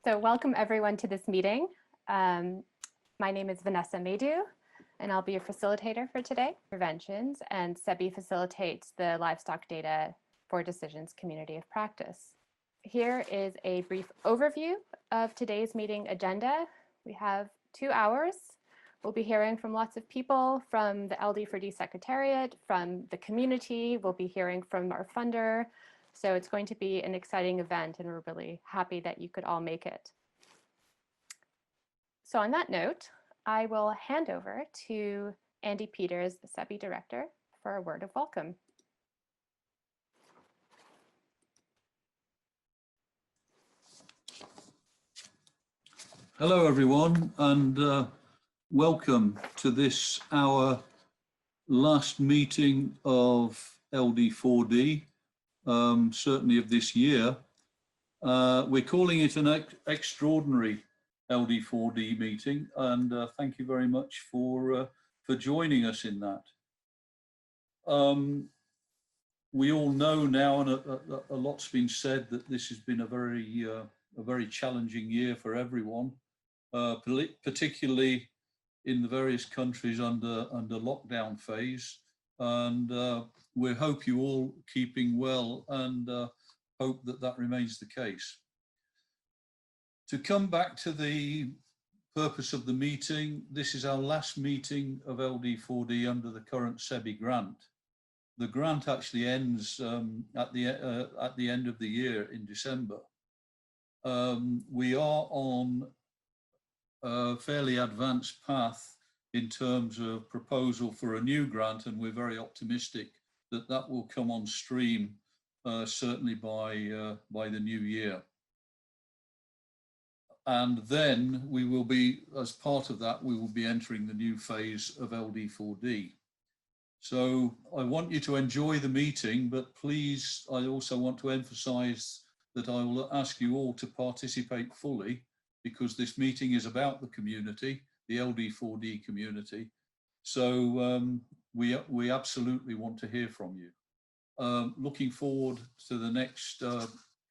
So welcome everyone to this meeting. My name is Vanessa Maydew, and I'll be your facilitator for today, Preventions, and SEBI facilitates the Livestock Data for Decisions Community of Practice. Here is a brief overview of today's meeting agenda. We have 2 hours. We'll be hearing from lots of people from the LD4D Secretariat, from the community. We'll be hearing from our funder. So it's going to be an exciting event, and we're really happy that you could all make it. So on that note, I will hand over to Andy Peters, the SEBI Director, for a word of welcome. Hello, everyone, and welcome to this, our last meeting of LD4D, certainly of this year. We're calling it an extraordinary LD4D meeting, and thank you very much for joining us in that. We all know now, and a lot's been said, that this has been a very challenging year for everyone. Particularly in the various countries under lockdown phase, and we hope you all keeping well, and hope that remains the case. To come back to the purpose of the meeting, this is our last meeting of LD4D under the current SEBI grant. The grant actually ends at the end of the year in December. We are on a fairly advanced path in terms of proposal for a new grant, and we're very optimistic that will come on stream certainly by the new year. And then we will be, as part of that, we will be entering the new phase of LD4D. So I want you to enjoy the meeting, but please, I also want to emphasize that I will ask you all to participate fully, because this meeting is about the community, the LD4D community. So we absolutely want to hear from you. Looking forward to the next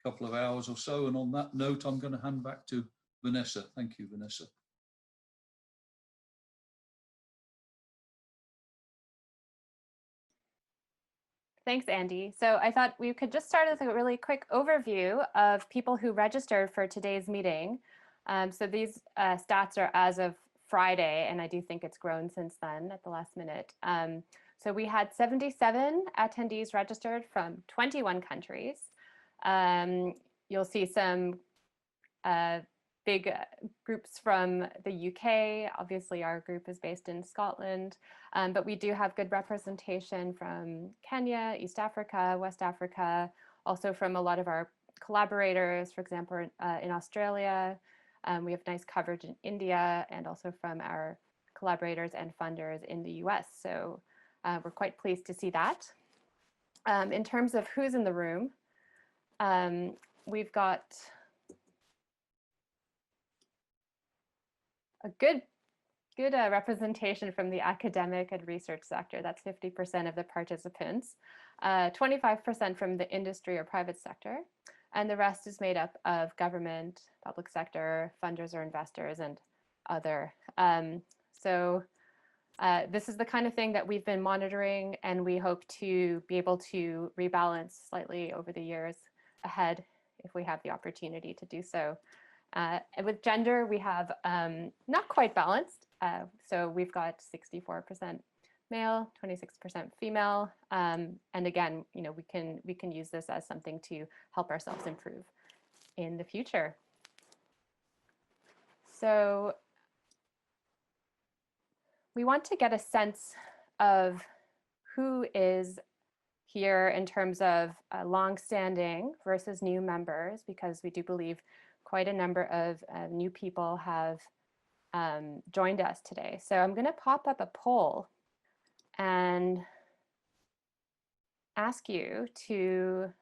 couple of hours or so. And on that note, I'm going to hand back to Vanessa. Thank you, Vanessa. Thanks, Andy. So I thought we could just start with a really quick overview of people who registered for today's meeting. So these stats are as of Friday, and I do think it's grown since then at the last minute. So we had 77 attendees registered from 21 countries. You'll see some big groups from the UK. Obviously, our group is based in Scotland, but we do have good representation from Kenya, East Africa, West Africa, also from a lot of our collaborators, for example, in Australia. We have nice coverage in India, and also from our collaborators and funders in the US. So we're quite pleased to see that. In terms of who's in the room, we've got a good representation from the academic and research sector. That's 50% of the participants, 25% from the industry or private sector, and the rest is made up of government, public sector, funders or investors, and other. So this is the kind of thing that we've been monitoring, and we hope to be able to rebalance slightly over the years ahead if we have the opportunity to do so. And with gender, we have not quite balanced. So we've got 64% male, 26% female. And again, you know, we can use this as something to help ourselves improve in the future. So we want to get a sense of who is here in terms of long-standing versus new members, because we do believe quite a number of new people have joined us today. So I'm going to pop up a poll and ask you to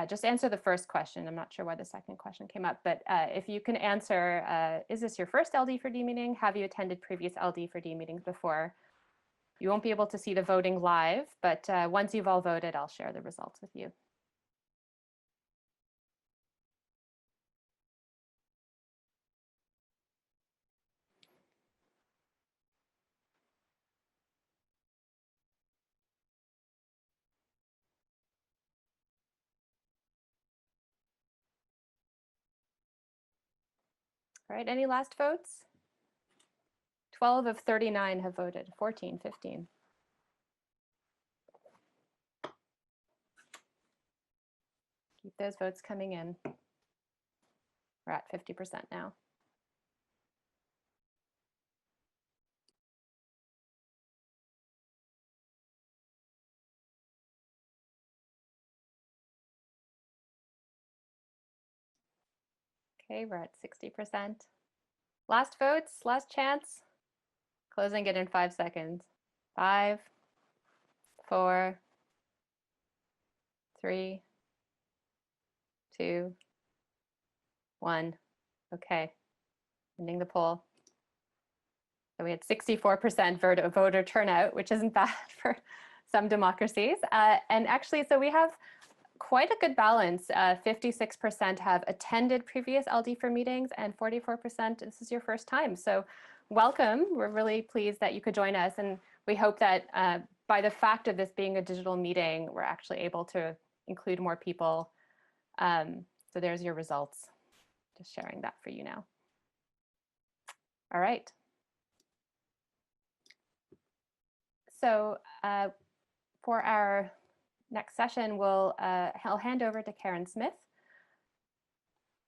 just answer the first question. I'm not sure why the second question came up, but if you can answer, is this your first LD4D meeting? Have you attended previous LD4D meetings before? You won't be able to see the voting live, but once you've all voted, I'll share the results with you. All right, any last votes? 12 of 39 have voted, 14, 15. Keep those votes coming in. We're at 50% now. Okay, we're at 60%. Last votes, last chance. Closing it in 5 seconds. 5, 4, 3, 2, 1. Okay, ending the poll. So we had 64% voter turnout, which isn't bad for some democracies. And actually, so we have quite a good balance. 56% have attended previous LD4 meetings and 44% this is your first time. So welcome. We're really pleased that you could join us. And we hope that by the fact of this being a digital meeting, we're actually able to include more people. So there's your results. Just sharing that for you now. All right. So for our next session, I'll hand over to Karen Smith,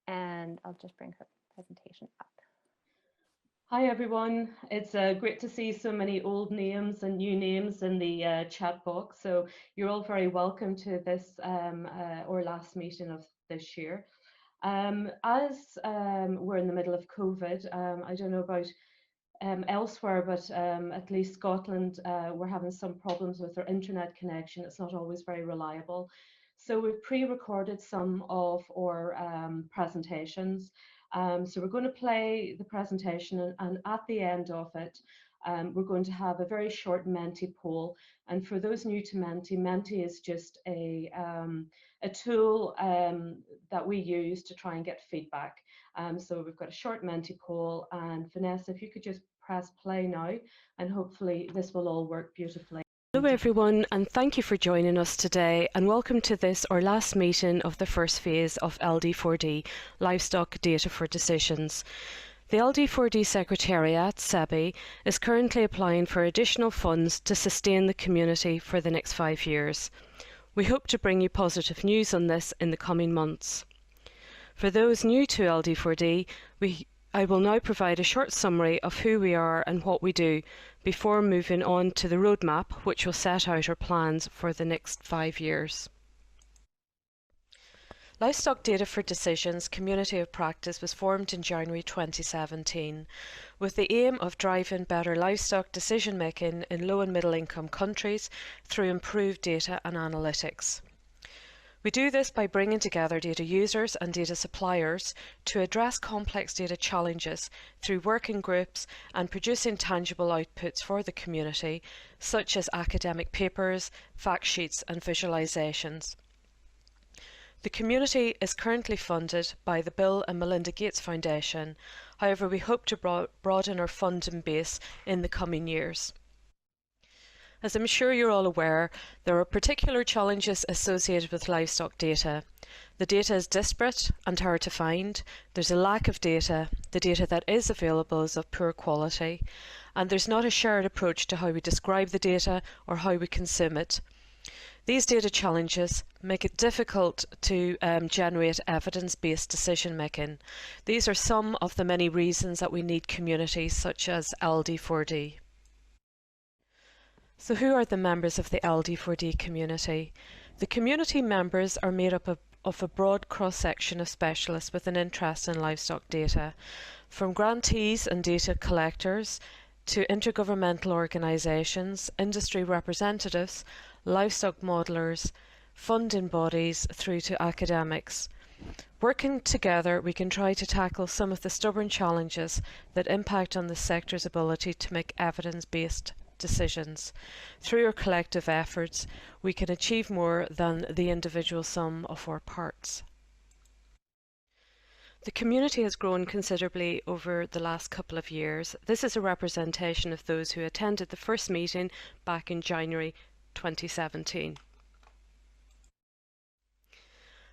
and I'll just bring her presentation up. Hi everyone, it's great to see so many old names and new names in the chat box. So you're all very welcome to this our last meeting of this year. As we're in the middle of COVID, I don't know about elsewhere, but at least Scotland, we're having some problems with our internet connection. It's not always very reliable. So we've pre-recorded some of our presentations. So we're going to play the presentation, and at the end of it, we're going to have a very short Menti poll. And for those new to Menti, Menti is just a tool that we use to try and get feedback. So we've got a short Menti poll, and Vanessa, if you could just press play now, and hopefully this will all work beautifully. Hello everyone, and thank you for joining us today, and welcome to this, our last meeting of the first phase of LD4D, Livestock Data for Decisions. The LD4D Secretariat, SEBI, is currently applying for additional funds to sustain the community for the next 5 years. We hope to bring you positive news on this in the coming months. For those new to LD4D, I will now provide a short summary of who we are and what we do before moving on to the roadmap, which will set out our plans for the next 5 years. Livestock Data for Decisions Community of Practice was formed in January 2017 with the aim of driving better livestock decision making in low and middle income countries through improved data and analytics. We do this by bringing together data users and data suppliers to address complex data challenges through working groups and producing tangible outputs for the community, such as academic papers, fact sheets and visualisations. The community is currently funded by the Bill and Melinda Gates Foundation. However, we hope to broaden our funding base in the coming years. As I'm sure you're all aware, there are particular challenges associated with livestock data. The data is disparate and hard to find, there's a lack of data, the data that is available is of poor quality, and there's not a shared approach to how we describe the data or how we consume it. These data challenges make it difficult to generate evidence-based decision making. These are some of the many reasons that we need communities such as LD4D. So who are the members of the LD4D community? The community members are made up of a broad cross-section of specialists with an interest in livestock data, from grantees and data collectors to intergovernmental organisations, industry representatives, livestock modellers, funding bodies through to academics. Working together, we can try to tackle some of the stubborn challenges that impact on the sector's ability to make evidence-based decisions. Through our collective efforts, we can achieve more than the individual sum of our parts. The community has grown considerably over the last couple of years. This is a representation of those who attended the first meeting back in January 2017.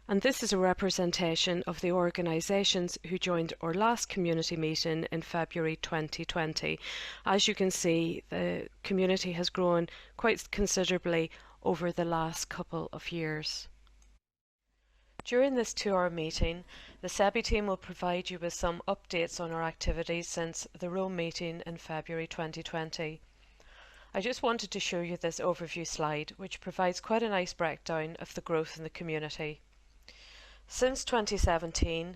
And this is a representation of the organisations who joined our last community meeting in February 2020. As you can see, the community has grown quite considerably over the last couple of years. During this 2-hour meeting, the SEBI team will provide you with some updates on our activities since the Rome meeting in February 2020. I just wanted to show you this overview slide, which provides quite a nice breakdown of the growth in the community. Since 2017,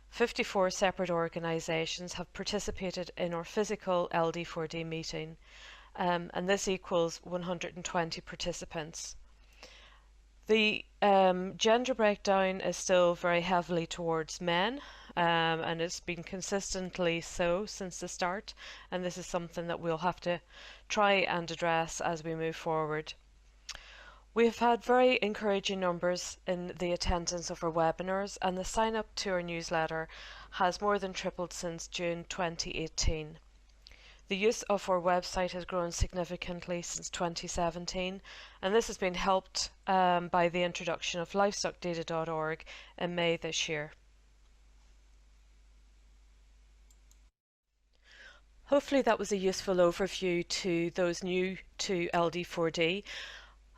54 separate organisations have participated in our physical LD4D meeting, and this equals 120 participants. The gender breakdown is still very heavily towards men, and it's been consistently so since the start, and this is something that we'll have to try and address as we move forward. We have had very encouraging numbers in the attendance of our webinars, and the sign up to our newsletter has more than tripled since June 2018. The use of our website has grown significantly since 2017, and this has been helped by the introduction of livestockdata.org in May this year. Hopefully that was a useful overview to those new to LD4D.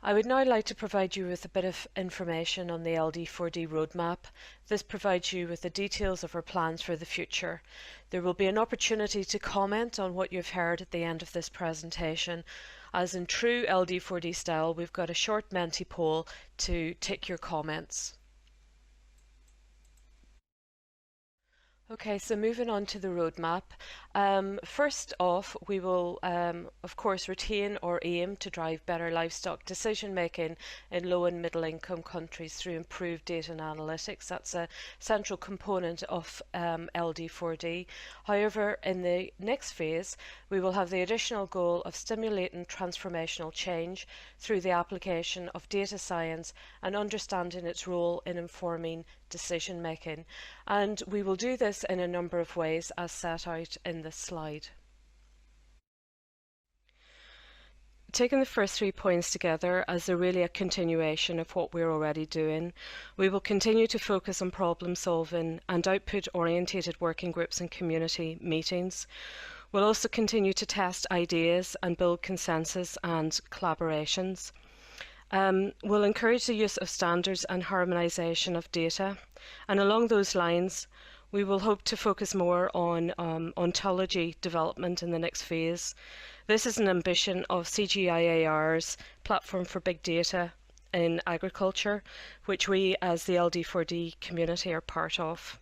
I would now like to provide you with a bit of information on the LD4D roadmap. This provides you with the details of our plans for the future. There will be an opportunity to comment on what you've heard at the end of this presentation. As in true LD4D style, we've got a short Menti poll to tick your comments. Okay, so moving on to the roadmap. First off, we will, of course, retain or aim to drive better livestock decision making in low and middle income countries through improved data and analytics. That's a central component of LD4D. However, in the next phase, we will have the additional goal of stimulating transformational change through the application of data science and understanding its role in informing decision making, and we will do this in a number of ways as set out in this slide. Taking the first 3 points together as they're really a continuation of what we're already doing, we will continue to focus on problem solving and output orientated working groups and community meetings. We'll also continue to test ideas and build consensus and collaborations. We'll encourage the use of standards and harmonisation of data, and along those lines we will hope to focus more on ontology development in the next phase. This is an ambition of CGIAR's Platform for Big Data in Agriculture, which we as the LD4D community are part of.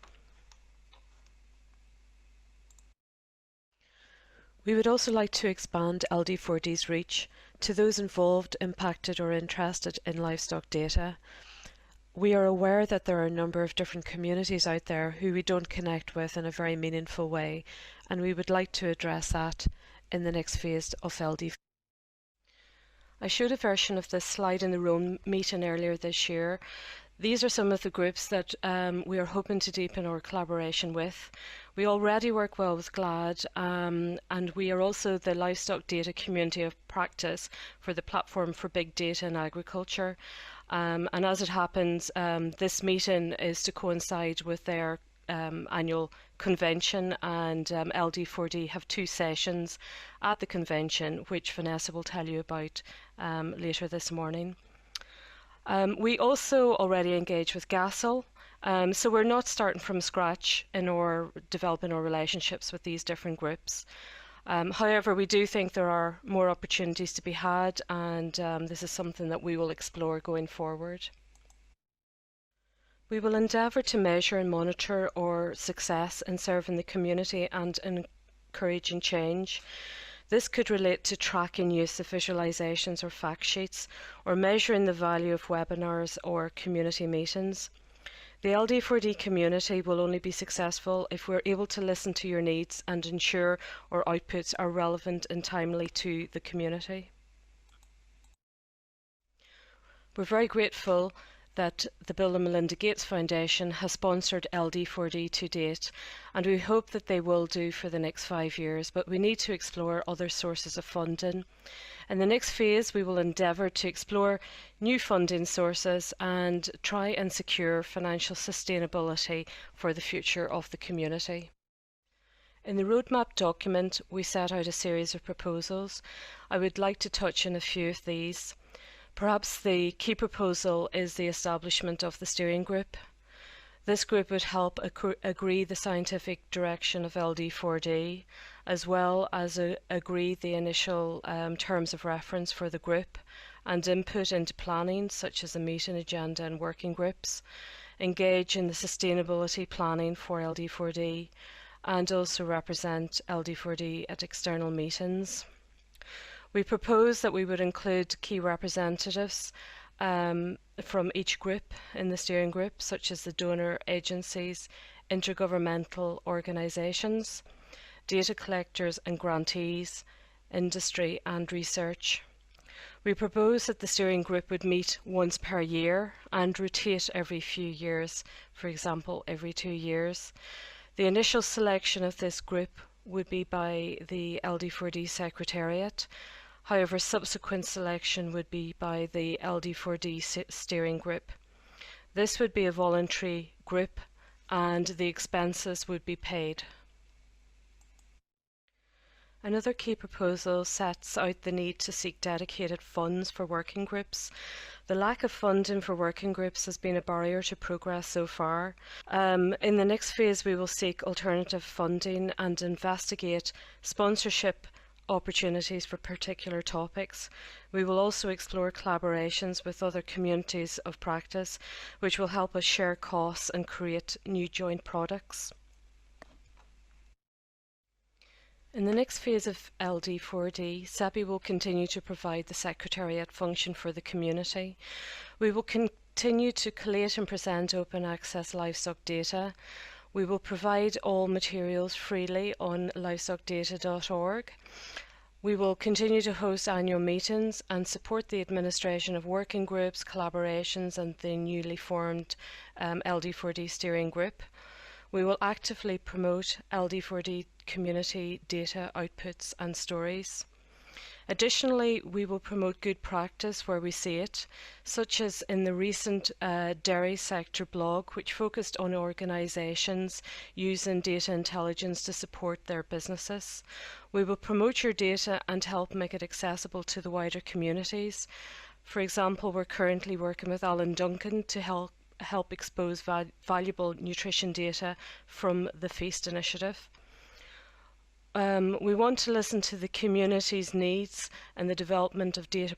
We would also like to expand LD4D's reach to those involved, impacted or interested in livestock data. We are aware that there are a number of different communities out there who we don't connect with in a very meaningful way, and we would like to address that in the next phase of LD. I showed a version of this slide in the Rome meeting earlier this year. These are some of the groups that we are hoping to deepen our collaboration with. We already work well with GLAD, and we are also the livestock data community of practice for the Platform for Big Data in Agriculture. And as it happens, this meeting is to coincide with their annual convention, and LD4D have 2 sessions at the convention, which Vanessa will tell you about later this morning. We also already engage with GASL, so we're not starting from scratch in our developing our relationships with these different groups. However, we do think there are more opportunities to be had, and this is something that we will explore going forward. We will endeavour to measure and monitor our success in serving the community and encouraging change. This could relate to tracking use of visualisations or fact sheets, or measuring the value of webinars or community meetings. The LD4D community will only be successful if we're able to listen to your needs and ensure our outputs are relevant and timely to the community. We're very grateful that the Bill and Melinda Gates Foundation has sponsored LD4D to date, and we hope that they will do for the next 5 years, but we need to explore other sources of funding. In the next phase, we will endeavour to explore new funding sources and try and secure financial sustainability for the future of the community. In the roadmap document, we set out a series of proposals. I would like to touch on a few of these. Perhaps the key proposal is the establishment of the steering group. This group would help agree the scientific direction of LD4D, as well as agree the initial terms of reference for the group, and input into planning, such as a meeting agenda and working groups, engage in the sustainability planning for LD4D, and also represent LD4D at external meetings. We propose that we would include key representatives from each group in the steering group, such as the donor agencies, intergovernmental organisations, data collectors and grantees, industry and research. We propose that the steering group would meet once per year and rotate every few years, for example, every 2 years. The initial selection of this group would be by the LD4D Secretariat. However, subsequent selection would be by the LD4D steering group. This would be a voluntary group and the expenses would be paid. Another key proposal sets out the need to seek dedicated funds for working groups. The lack of funding for working groups has been a barrier to progress so far. In the next phase, we will seek alternative funding and investigate sponsorship opportunities for particular topics. We will also explore collaborations with other communities of practice, which will help us share costs and create new joint products. In the next phase of LD4D, SEPI will continue to provide the Secretariat function for the community. We will continue to collate and present open access livestock data. We will provide all materials freely on livestockdata.org. We will continue to host annual meetings and support the administration of working groups, collaborations and the newly formed LD4D steering group. We will actively promote LD4D community data outputs and stories. Additionally, we will promote good practice where we see it, such as in the recent dairy sector blog, which focused on organisations using data intelligence to support their businesses. We will promote your data and help make it accessible to the wider communities. For example, we're currently working with Alan Duncan to help expose valuable nutrition data from the Feast initiative. We want to listen to the community's needs and the development of data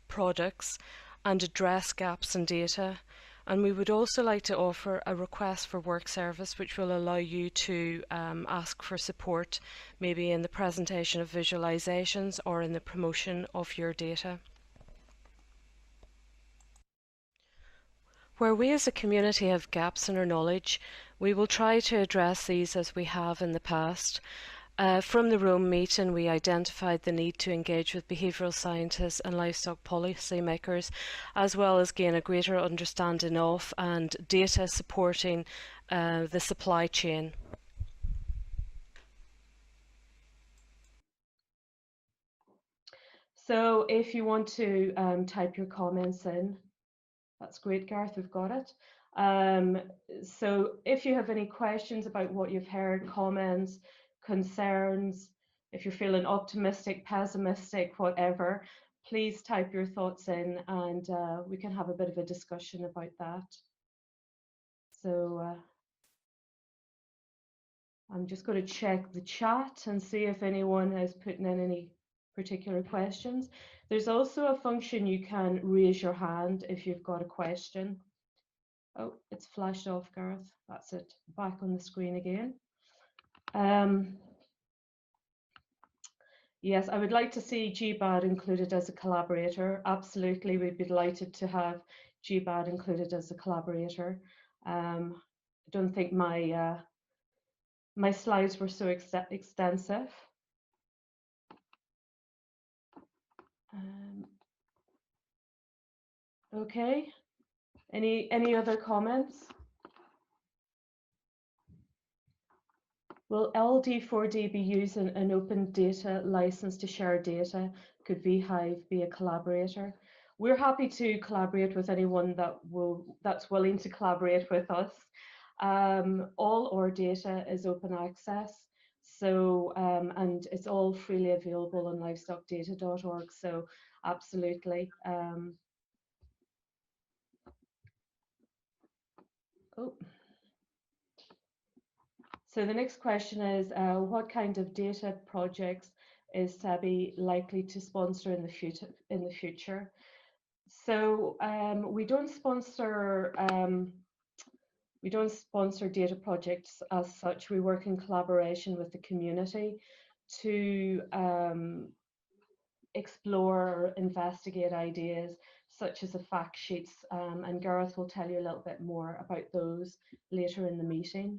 products and address gaps in data. And we would also like to offer a request for work service, which will allow you to ask for support, maybe in the presentation of visualizations or in the promotion of your data. Where we as a community have gaps in our knowledge, we will try to address these as we have in the past. From the Rome meeting, we identified the need to engage with behavioural scientists and livestock policy makers, as well as gain a greater understanding of and data supporting the supply chain. So if you want to type your comments in, that's great, Gareth, we've got it. So if you have any questions about what you've heard, comments, concerns, if you're feeling optimistic, pessimistic, whatever, please type your thoughts in and we can have a bit of a discussion about that. So I'm just going to check the chat and see if anyone is putting in any particular questions. There's also a function you can raise your hand if you've got a question. Oh, it's flashed off, Gareth. That's it. Back on the screen again. Yes, I would like to see GBAD included as a collaborator. Absolutely, we'd be delighted to have GBAD included as a collaborator. I don't think my my slides were so extensive. Okay, any other comments? Will LD4D be using an open data license to share data? Could vHive be a collaborator? We're happy to collaborate with anyone that's willing to collaborate with us. All our data is open access, so and it's all freely available on livestockdata.org. So absolutely. So the next question is, what kind of data projects is SEBI likely to sponsor in the future? So we don't sponsor data projects as such. We work in collaboration with the community to explore or investigate ideas such as the fact sheets, and Gareth will tell you a little bit more about those later in the meeting.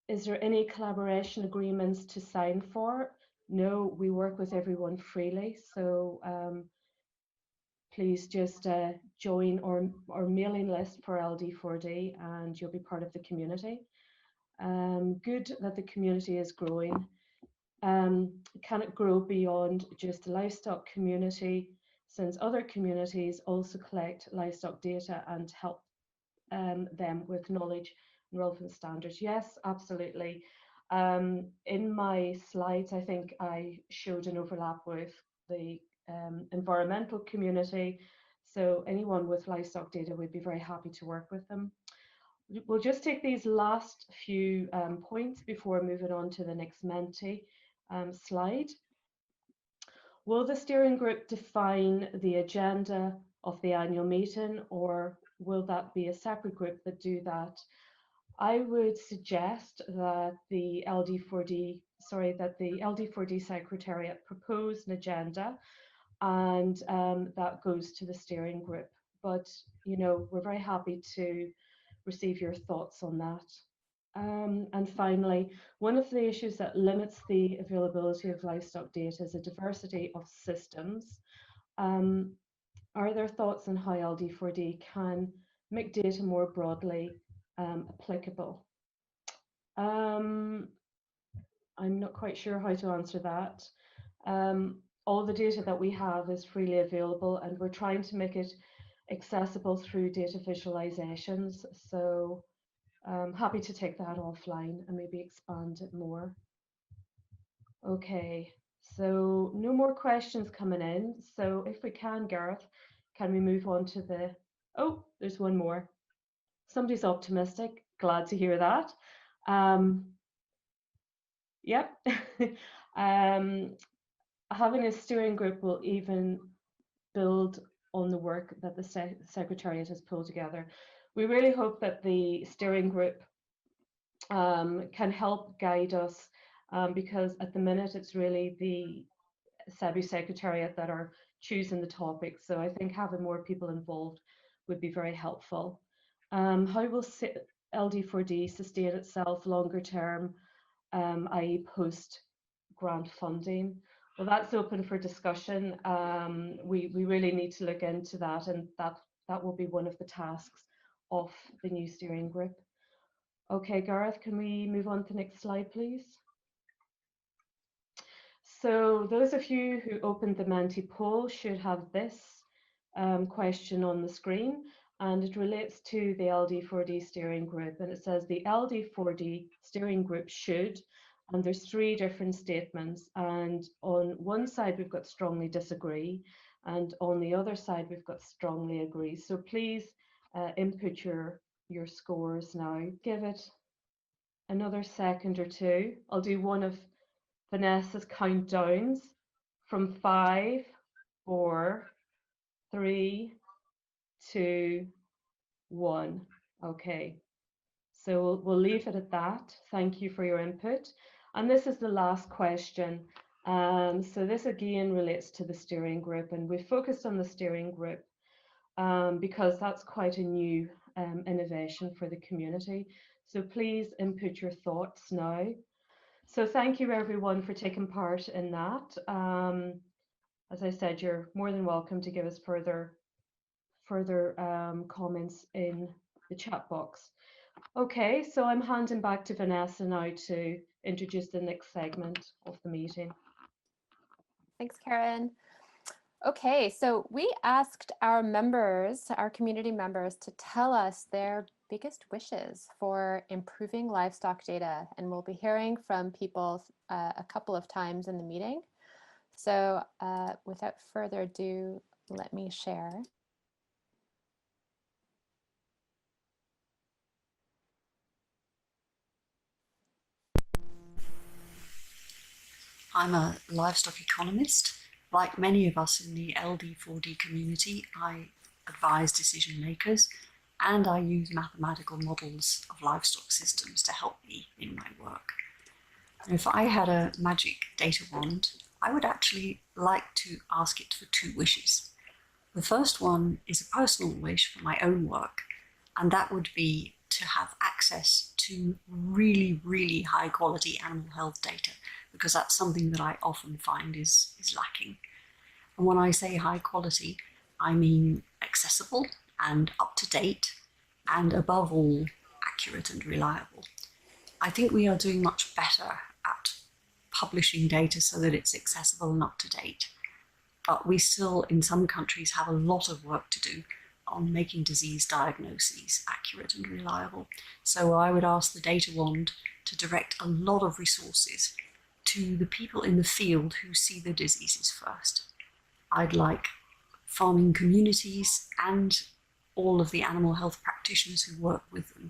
Is there any collaboration agreements to sign for? No, we work with everyone freely, so please just join our mailing list for LD4D and you'll be part of the community. Good that the community is growing. Can it grow beyond just the livestock community, since other communities also collect livestock data and help them with knowledge and relevant standards? Yes, absolutely. In my slides, I think I showed an overlap with the environmental community. So anyone with livestock data, we'd be very happy to work with them. We'll just take these last few points before moving on to the next Menti slide. Will the steering group define the agenda of the annual meeting, or will that be a separate group that do that? I would suggest that the LD4D Secretariat propose an agenda, and that goes to the steering group. But you know, we're very happy to receive your thoughts on that. And finally, one of the issues that limits the availability of livestock data is a diversity of systems. Are there thoughts on how LD4D can make data more broadly applicable? I'm not quite sure how to answer that. All the data that we have is freely available, and we're trying to make it accessible through data visualizations. So I'm happy to take that offline and maybe expand it more. Okay, so no more questions coming in. So if we can, Gareth, can we move on to the, oh, there's one more. Somebody's optimistic, glad to hear that. Yep. Having a steering group will even build on the work that the Secretariat has pulled together. We really hope that the steering group can help guide us, because at the minute it's really the SEBI Secretariat that are choosing the topics. So I think having more people involved would be very helpful. How will LD4D sustain itself longer term, i.e. post grant funding? Well, that's open for discussion. We really need to look into that, and that will be one of the tasks of the new steering group. Okay, Gareth, can we move on to the next slide, please? So those of you who opened the Menti poll should have this question on the screen, and it relates to the LD4D steering group. And it says the LD4D steering group should, and there's 3 different statements. And on one side, we've got strongly disagree, and on the other side, we've got strongly agree. So please input your scores now. Give it another second or two. I'll do one of Vanessa's countdowns from 5, 4, 3, 2, 1. Okay, so we'll leave it at that. Thank you for your input. And this is the last question. So this again relates to the steering group, and we focused on the steering group because that's quite a new innovation for the community. So please input your thoughts now. So thank you everyone for taking part in that. As I said, you're more than welcome to give us further comments in the chat box. Okay, so I'm handing back to Vanessa now to introduce the next segment of the meeting. Thanks, Karen. Okay, so we asked our members, our community members, to tell us their biggest wishes for improving livestock data, and we'll be hearing from people a couple of times in the meeting. So without further ado, let me share. I'm a livestock economist. Like many of us in the LD4D community, I advise decision makers and I use mathematical models of livestock systems to help me in my work. And if I had a magic data wand, I would actually like to ask it for 2 wishes. The first one is a personal wish for my own work, and that would be to have access to really, really high quality animal health data, because that's something that I often find is lacking. And when I say high quality, I mean accessible and up to date, and above all, accurate and reliable. I think we are doing much better at publishing data so that it's accessible and up to date. But we still, in some countries, have a lot of work to do on making disease diagnoses accurate and reliable. So I would ask the data wand to direct a lot of resources to the people in the field who see the diseases first. I'd like farming communities and all of the animal health practitioners who work with them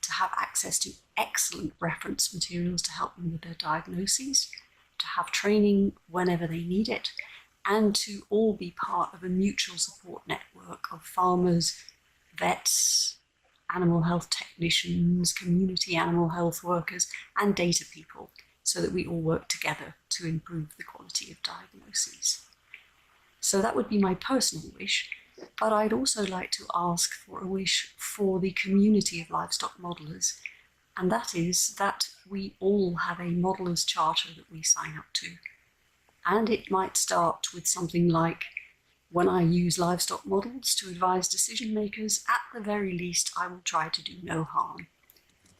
to have access to excellent reference materials to help them with their diagnoses, to have training whenever they need it, and to all be part of a mutual support network of farmers, vets, animal health technicians, community animal health workers, and data people, so that we all work together to improve the quality of diagnoses. So that would be my personal wish, but I'd also like to ask for a wish for the community of livestock modelers, and that is that we all have a modelers charter that we sign up to. And it might start with something like, when I use livestock models to advise decision makers, at the very least, I will try to do no harm.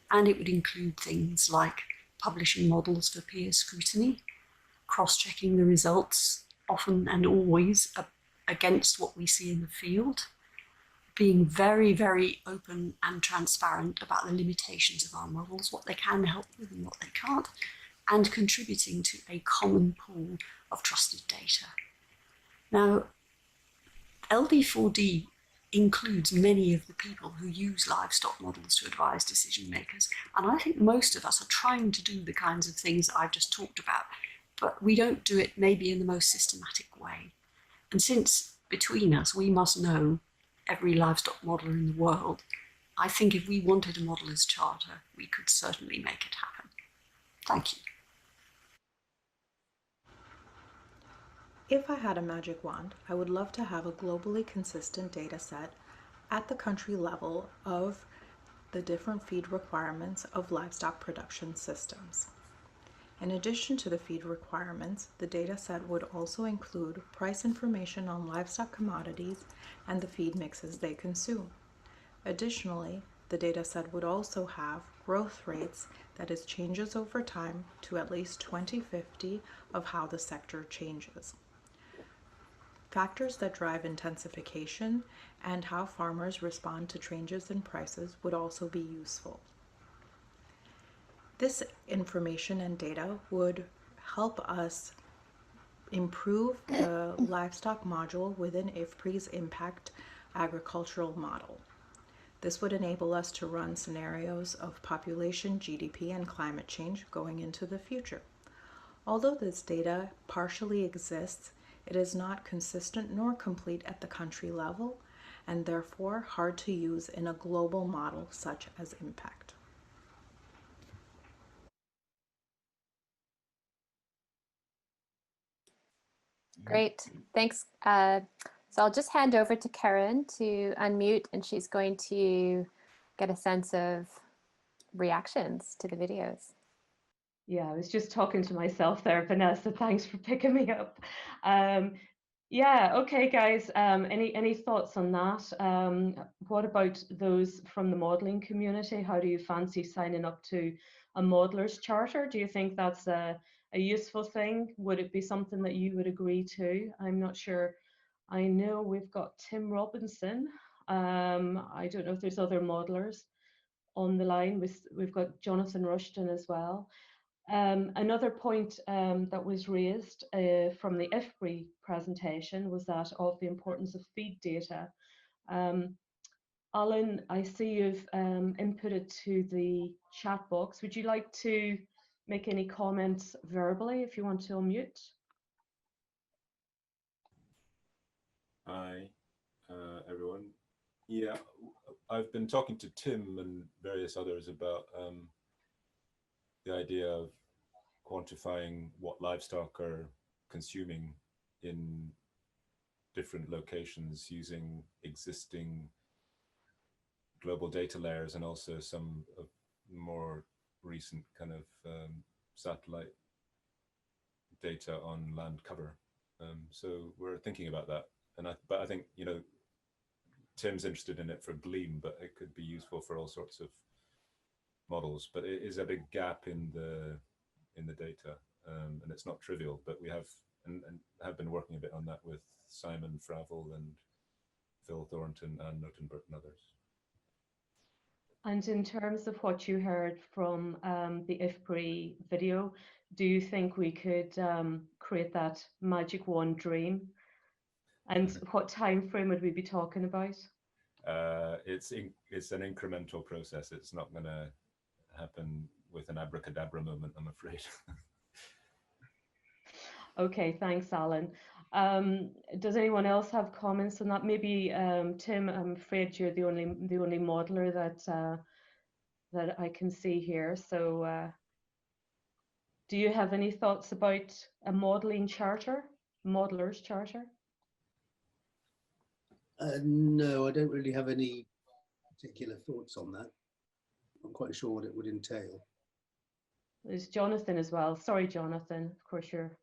And it would include things like publishing models for peer scrutiny, cross-checking the results, often and always against what we see in the field, being very, very open and transparent about the limitations of our models, what they can help with and what they can't, and contributing to a common pool of trusted data. Now, LD4D includes many of the people who use livestock models to advise decision makers, and I think most of us are trying to do the kinds of things that I've just talked about, but we don't do it maybe in the most systematic way. And since between us we must know every livestock modeler in the world, I think if we wanted a modelers charter, we could certainly make it happen. Thank you. If I had a magic wand, I would love to have a globally consistent data set at the country level of the different feed requirements of livestock production systems. In addition to the feed requirements, the data set would also include price information on livestock commodities and the feed mixes they consume. Additionally, the data set would also have growth rates, that is, changes over time to at least 2050 of how the sector changes. Factors that drive intensification and how farmers respond to changes in prices would also be useful. This information and data would help us improve the livestock module within IFPRI's impact agricultural model. This would enable us to run scenarios of population, GDP, and climate change going into the future. Although this data partially exists, it is not consistent nor complete at the country level, and therefore hard to use in a global model such as impact. Great, thanks. So I'll just hand over to Karen to unmute, and she's going to get a sense of reactions to the videos. Yeah, I was just talking to myself there, Vanessa. Thanks for picking me up. Yeah, okay, guys. Any thoughts on that? What about those from the modelling community? How do you fancy signing up to a modeller's charter? Do you think that's a useful thing? Would it be something that you would agree to? I'm not sure. I know we've got Tim Robinson. I don't know if there's other modelers on the line. We've got Jonathan Rushton as well. Another point that was raised from the IFPRI presentation was that of the importance of feed data. Alan, I see you've inputted to the chat box. Would you like to make any comments verbally if you want to unmute? Hi, everyone. Yeah, I've been talking to Tim and various others about the idea of quantifying what livestock are consuming in different locations using existing global data layers and also some more recent kind of satellite data on land cover. So we're thinking about that. But I think, you know, Tim's interested in it for Gleam, but it could be useful for all sorts of models. But it is a big gap in the data, and it's not trivial. But we have and have been working a bit on that with Simon Fravel and Phil Thornton and Notenbert and others. And in terms of what you heard from the IFPRI video, do you think we could create that magic wand dream? And what time frame would we be talking about? It's an incremental process. It's not going to happen with an abracadabra moment, I'm afraid. Okay, thanks, Alan. Does anyone else have comments on that? Maybe Tim, I'm afraid you're the only modeler that I can see here. So do you have any thoughts about a modeling charter, modeler's charter? No, I don't really have any particular thoughts on that. I'm quite sure what it would entail. There's Jonathan as well. Sorry, Jonathan. Of course, you're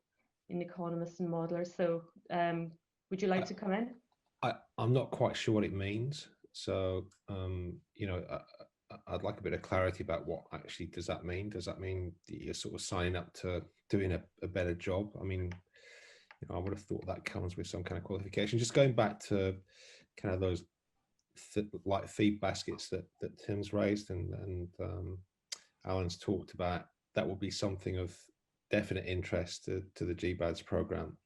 an economist and modeler. So would you like to come in? I'm not quite sure what it means. So, you know, I'd like a bit of clarity about what actually does that mean? Does that mean that you're sort of signing up to doing a better job? I mean, you know, I would have thought that comes with some kind of qualification. Just going back to kind of those like feed baskets that Tim's raised and Alan's talked about, that will be something of definite interest to the GBADS program.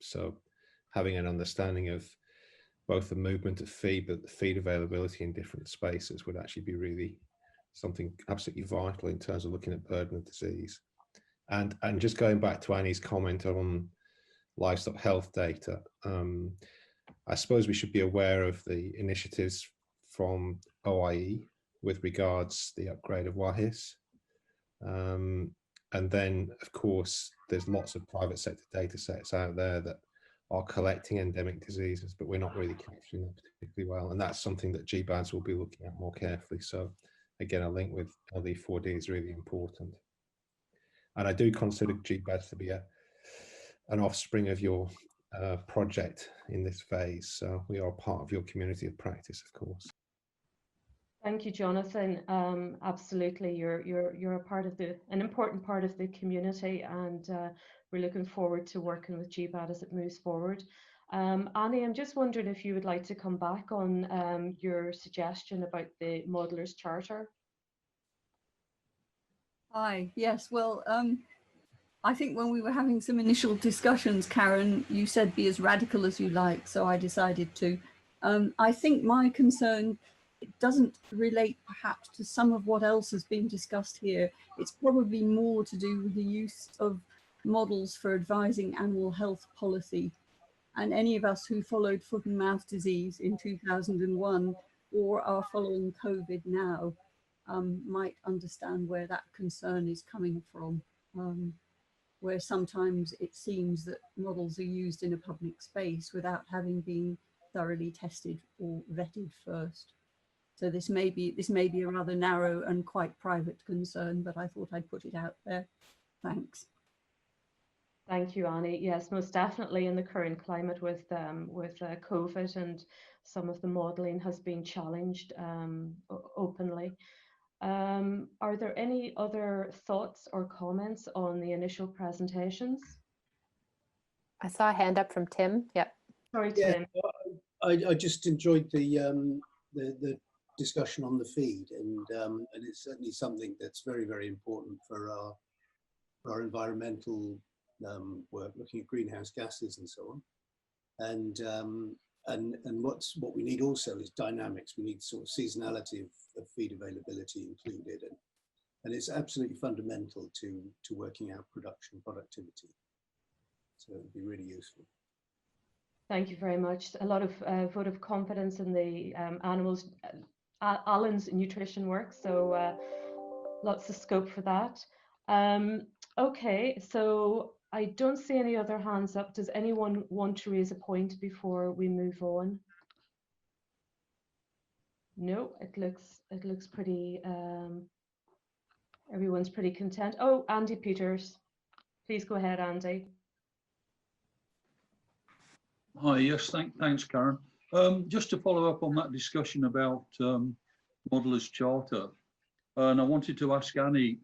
So having an understanding of both the movement of feed, but the feed availability in different spaces would actually be really something absolutely vital in terms of looking at burden of disease. And just going back to Annie's comment on livestock health data, I suppose we should be aware of the initiatives from OIE with regards to the upgrade of WAHIS. And then, of course, there's lots of private sector data sets out there that are collecting endemic diseases, but we're not really capturing them particularly well. And that's something that GBADS will be looking at more carefully. So again, a link with LD4D is really important. And I do consider GBADS to be an offspring of your project in this phase. So we are part of your community of practice, of course. Thank you, Jonathan. Absolutely, you're a part of an important part of the community, and we're looking forward to working with GBAD as it moves forward. Annie, I'm just wondering if you would like to come back on your suggestion about the Modeller's Charter. Hi, yes, well, I think when we were having some initial discussions, Karen, you said be as radical as you like, so I decided to. I think my concern, it doesn't relate perhaps to some of what else has been discussed here. It's probably more to do with the use of models for advising animal health policy. And any of us who followed foot and mouth disease in 2001 or are following COVID now might understand where that concern is coming from. Where sometimes it seems that models are used in a public space without having been thoroughly tested or vetted first. So this may be a rather narrow and quite private concern, but I thought I'd put it out there. Thanks. Thank you, Annie. Yes, most definitely in the current climate with COVID, and some of the modelling has been challenged openly. Are there any other thoughts or comments on the initial presentations? I saw a hand up from Tim. Yep. Sorry, Yeah, Tim. I just enjoyed the discussion on the feed, and it's certainly something that's very, very important for our environmental work, looking at greenhouse gases and so on. And what we need also is dynamics. We need sort of seasonality of feed availability included, and it's absolutely fundamental to working out productivity. So it'd be really useful. Thank you very much. A lot of vote of confidence in the Alan's nutrition work, so lots of scope for that. Okay, so I don't see any other hands up. Does anyone want to raise a point before we move on? No, it looks pretty. Everyone's pretty content. Oh, Andy Peters, please go ahead, Andy. Hi, yes, thanks, Karen. Just to follow up on that discussion about Modeller's Charter, and I wanted to ask Annie,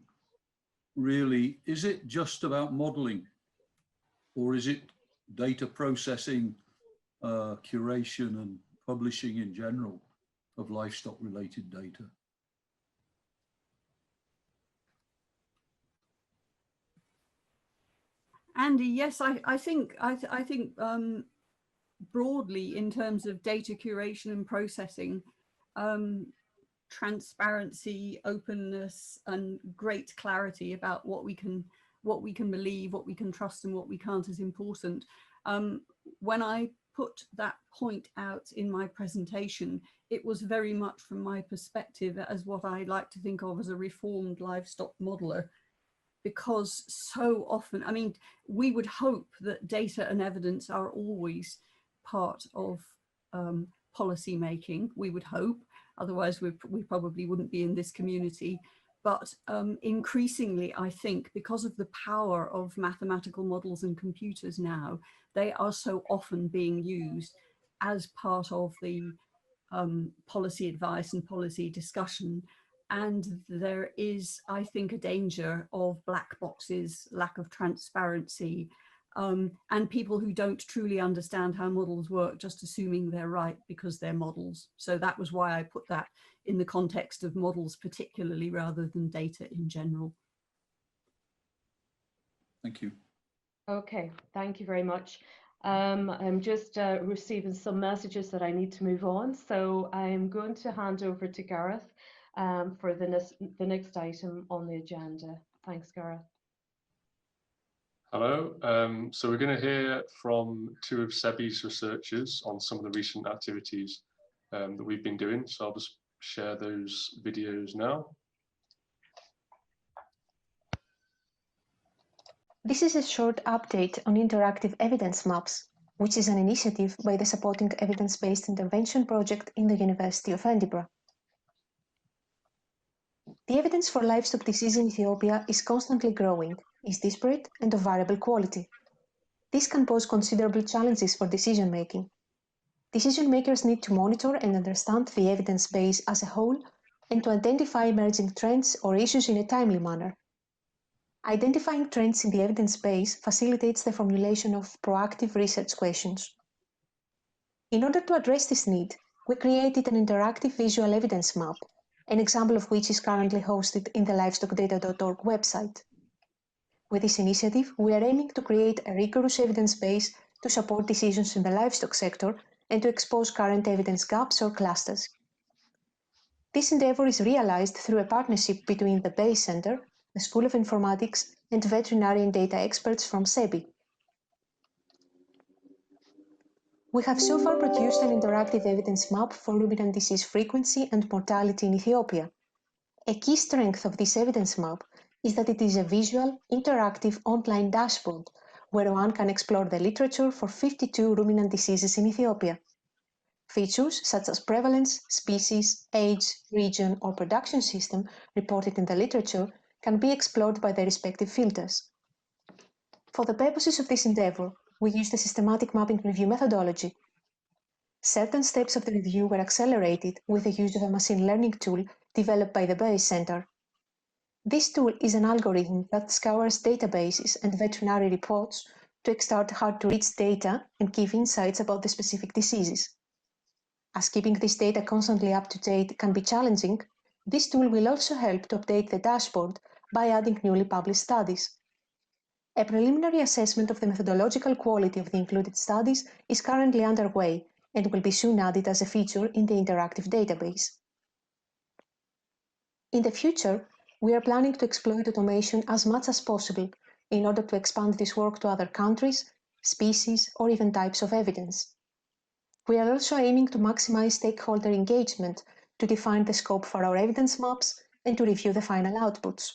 really, is it just about modelling, or is it data processing, curation and publishing in general of livestock-related data? Andy, yes, I think broadly, in terms of data curation and processing, transparency, openness, and great clarity about what we can believe, what we can trust, and what we can't is important. When I put that point out in my presentation, it was very much from my perspective as what I like to think of as a reformed livestock modeler, because so often, I mean, we would hope that data and evidence are always part of policy making. We would hope, otherwise we probably wouldn't be in this community. But increasingly, I think, because of the power of mathematical models and computers now, they are so often being used as part of the policy advice and policy discussion. And there is, I think, a danger of black boxes, lack of transparency, and people who don't truly understand how models work, just assuming they're right because they're models. So that was why I put that in the context of models particularly, rather than data in general. Thank you. Okay, thank you very much. I'm just receiving some messages that I need to move on. So I'm going to hand over to Gareth for the next item on the agenda. Thanks, Gareth. Hello. So we're going to hear from two of SEBI's researchers on some of the recent activities that we've been doing. So I'll just share those videos now. This is a short update on interactive evidence maps, which is an initiative by the Supporting Evidence-Based Intervention Project in the University of Edinburgh. The evidence for livestock disease in Ethiopia is constantly growing, is disparate and of variable quality. This can pose considerable challenges for decision-making. Decision-makers need to monitor and understand the evidence base as a whole and to identify emerging trends or issues in a timely manner. Identifying trends in the evidence base facilitates the formulation of proactive research questions. In order to address this need, we created an interactive visual evidence map, an example of which is currently hosted in the livestockdata.org website. With this initiative, we are aiming to create a rigorous evidence base to support decisions in the livestock sector and to expose current evidence gaps or clusters. This endeavour is realised through a partnership between the Base Centre, the School of Informatics, and veterinarian data experts from SEBI. We have so far produced an interactive evidence map for ruminant disease frequency and mortality in Ethiopia. A key strength of this evidence map is that it is a visual, interactive online dashboard where one can explore the literature for 52 ruminant diseases in Ethiopia. Features such as prevalence, species, age, region, or production system reported in the literature can be explored by their respective filters. For the purposes of this endeavor, we used a systematic mapping review methodology. Certain steps of the review were accelerated with the use of a machine learning tool developed by the Bayes Center. This tool is an algorithm that scours databases and veterinary reports to extract hard-to-reach data and give insights about the specific diseases. As keeping this data constantly up to date can be challenging, this tool will also help to update the dashboard by adding newly published studies. A preliminary assessment of the methodological quality of the included studies is currently underway and will be soon added as a feature in the interactive database. In the future, we are planning to exploit automation as much as possible in order to expand this work to other countries, species, or even types of evidence. We are also aiming to maximize stakeholder engagement to define the scope for our evidence maps and to review the final outputs.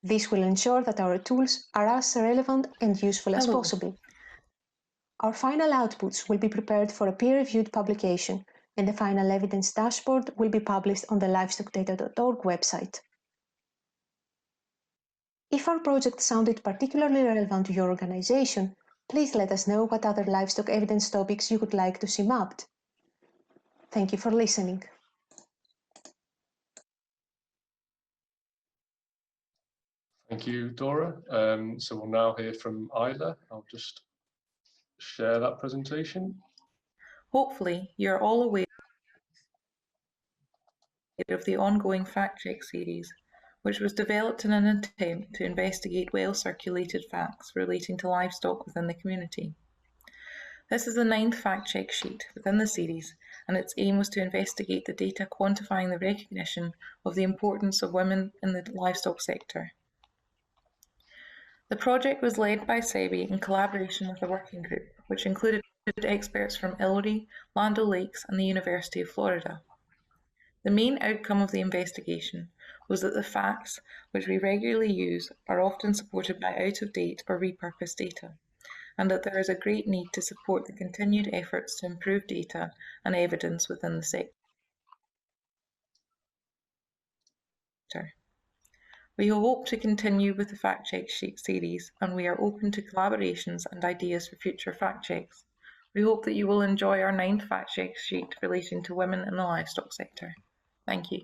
This will ensure that our tools are as relevant and useful as possible. Our final outputs will be prepared for a peer-reviewed publication, and the final evidence dashboard will be published on the livestockdata.org website. If our project sounded particularly relevant to your organization, please let us know what other livestock evidence topics you would like to see mapped. Thank you for listening. Thank you, Dora. So we'll now hear from Isla. I'll just share that presentation. Hopefully, you're all aware of the ongoing Fact Check series, which was developed in an attempt to investigate well-circulated facts relating to livestock within the community. This is the 9th Fact Check sheet within the series, and its aim was to investigate the data quantifying the recognition of the importance of women in the livestock sector. The project was led by SEBI in collaboration with a working group, which included experts from ILRI, Land O'Lakes, and the University of Florida. The main outcome of the investigation was that the facts, which we regularly use, are often supported by out-of-date or repurposed data, and that there is a great need to support the continued efforts to improve data and evidence within the sector. We hope to continue with the Fact Check Sheet series, and we are open to collaborations and ideas for future fact checks. We hope that you will enjoy our 9th Fact Check Sheet relating to women in the livestock sector. Thank you.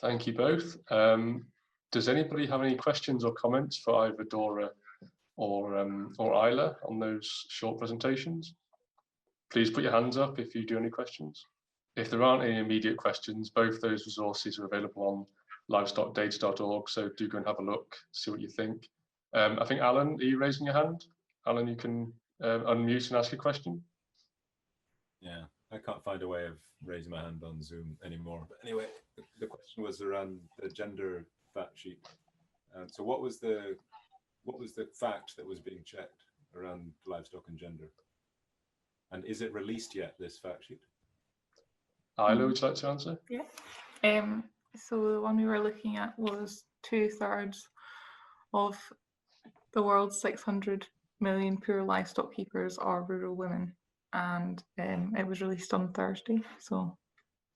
Thank you both. Does anybody have any questions or comments for either Dora or Isla on those short presentations? Please put your hands up if you do any questions. If there aren't any immediate questions, both those resources are available on livestockdata.org, so do go and have a look, see what you think. I think, Alan, are you raising your hand? Alan, you can unmute and ask a question. Yeah, I can't find a way of raising my hand on Zoom anymore. But anyway, the question was around the gender fact sheet. So what was the fact that was being checked around livestock and gender? And is it released yet, this fact sheet? Isla, would you like to answer? Yeah. So the one we were looking at was 2/3 of the world's 600 million pure livestock keepers are rural women, and it was released on Thursday, so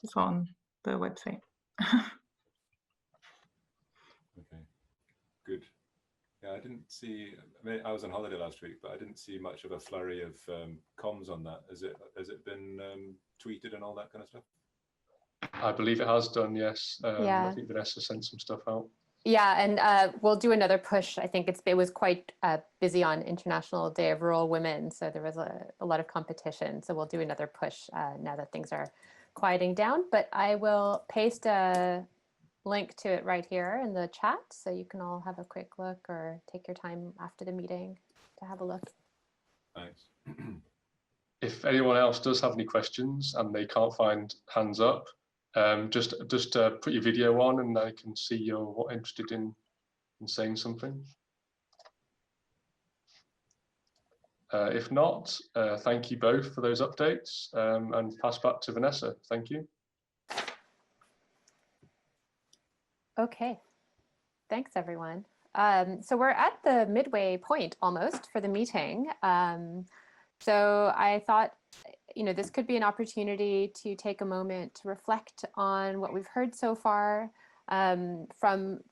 it's on the website. Okay, good. Yeah, I didn't see. I mean, I was on holiday last week, but I didn't see much of a flurry of comms on that. Has it been tweeted and all that kind of stuff? I believe it has done, yes. Yeah. I think Vanessa sent some stuff out. Yeah, and we'll do another push. I think it was quite busy on International Day of Rural Women, so there was a lot of competition. So we'll do another push now that things are quieting down. But I will paste a link to it right here in the chat, so you can all have a quick look or take your time after the meeting to have a look. Thanks. If anyone else does have any questions and they can't find hands up, just put your video on and I can see you're interested in saying something. If not, thank you both for those updates, and pass back to Vanessa. Thank you. Okay, thanks everyone. So we're at the midway point almost for the meeting. So I thought, this could be an opportunity to take a moment to reflect on what we've heard so far from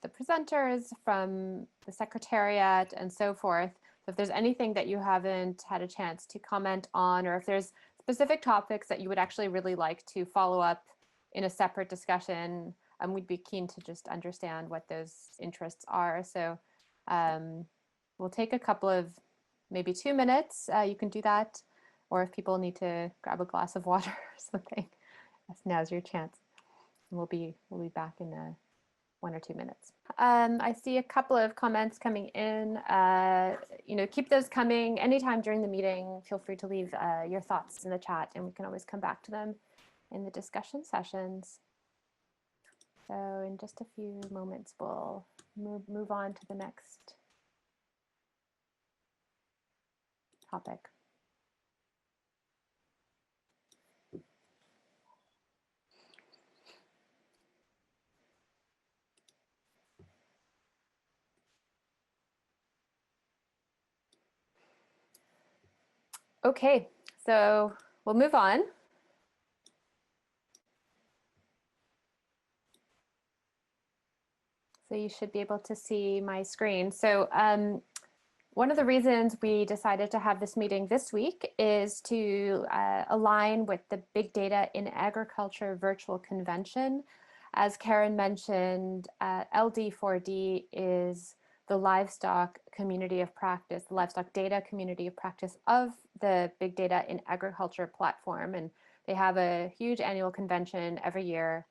the presenters, from the Secretariat, and so forth. So if there's anything that you haven't had a chance to comment on, or if there's specific topics that you would actually really like to follow up in a separate discussion, we'd be keen to just understand what those interests are. So we'll take a couple of, maybe 2 minutes. You can do that. Or if people need to grab a glass of water or something, now's your chance. We'll be back in 1 or 2 minutes. I see a couple of comments coming in. Keep those coming anytime during the meeting. Feel free to leave your thoughts in the chat, and we can always come back to them in the discussion sessions. So in just a few moments, we'll move on to the next topic. Okay, so we'll move on. So you should be able to see my screen. So one of the reasons we decided to have this meeting this week is to align with the Big Data in Agriculture virtual convention. As Karen mentioned, LD4D is the livestock community of practice, the livestock data community of practice of the Big Data in Agriculture platform. And they have a huge annual convention every year.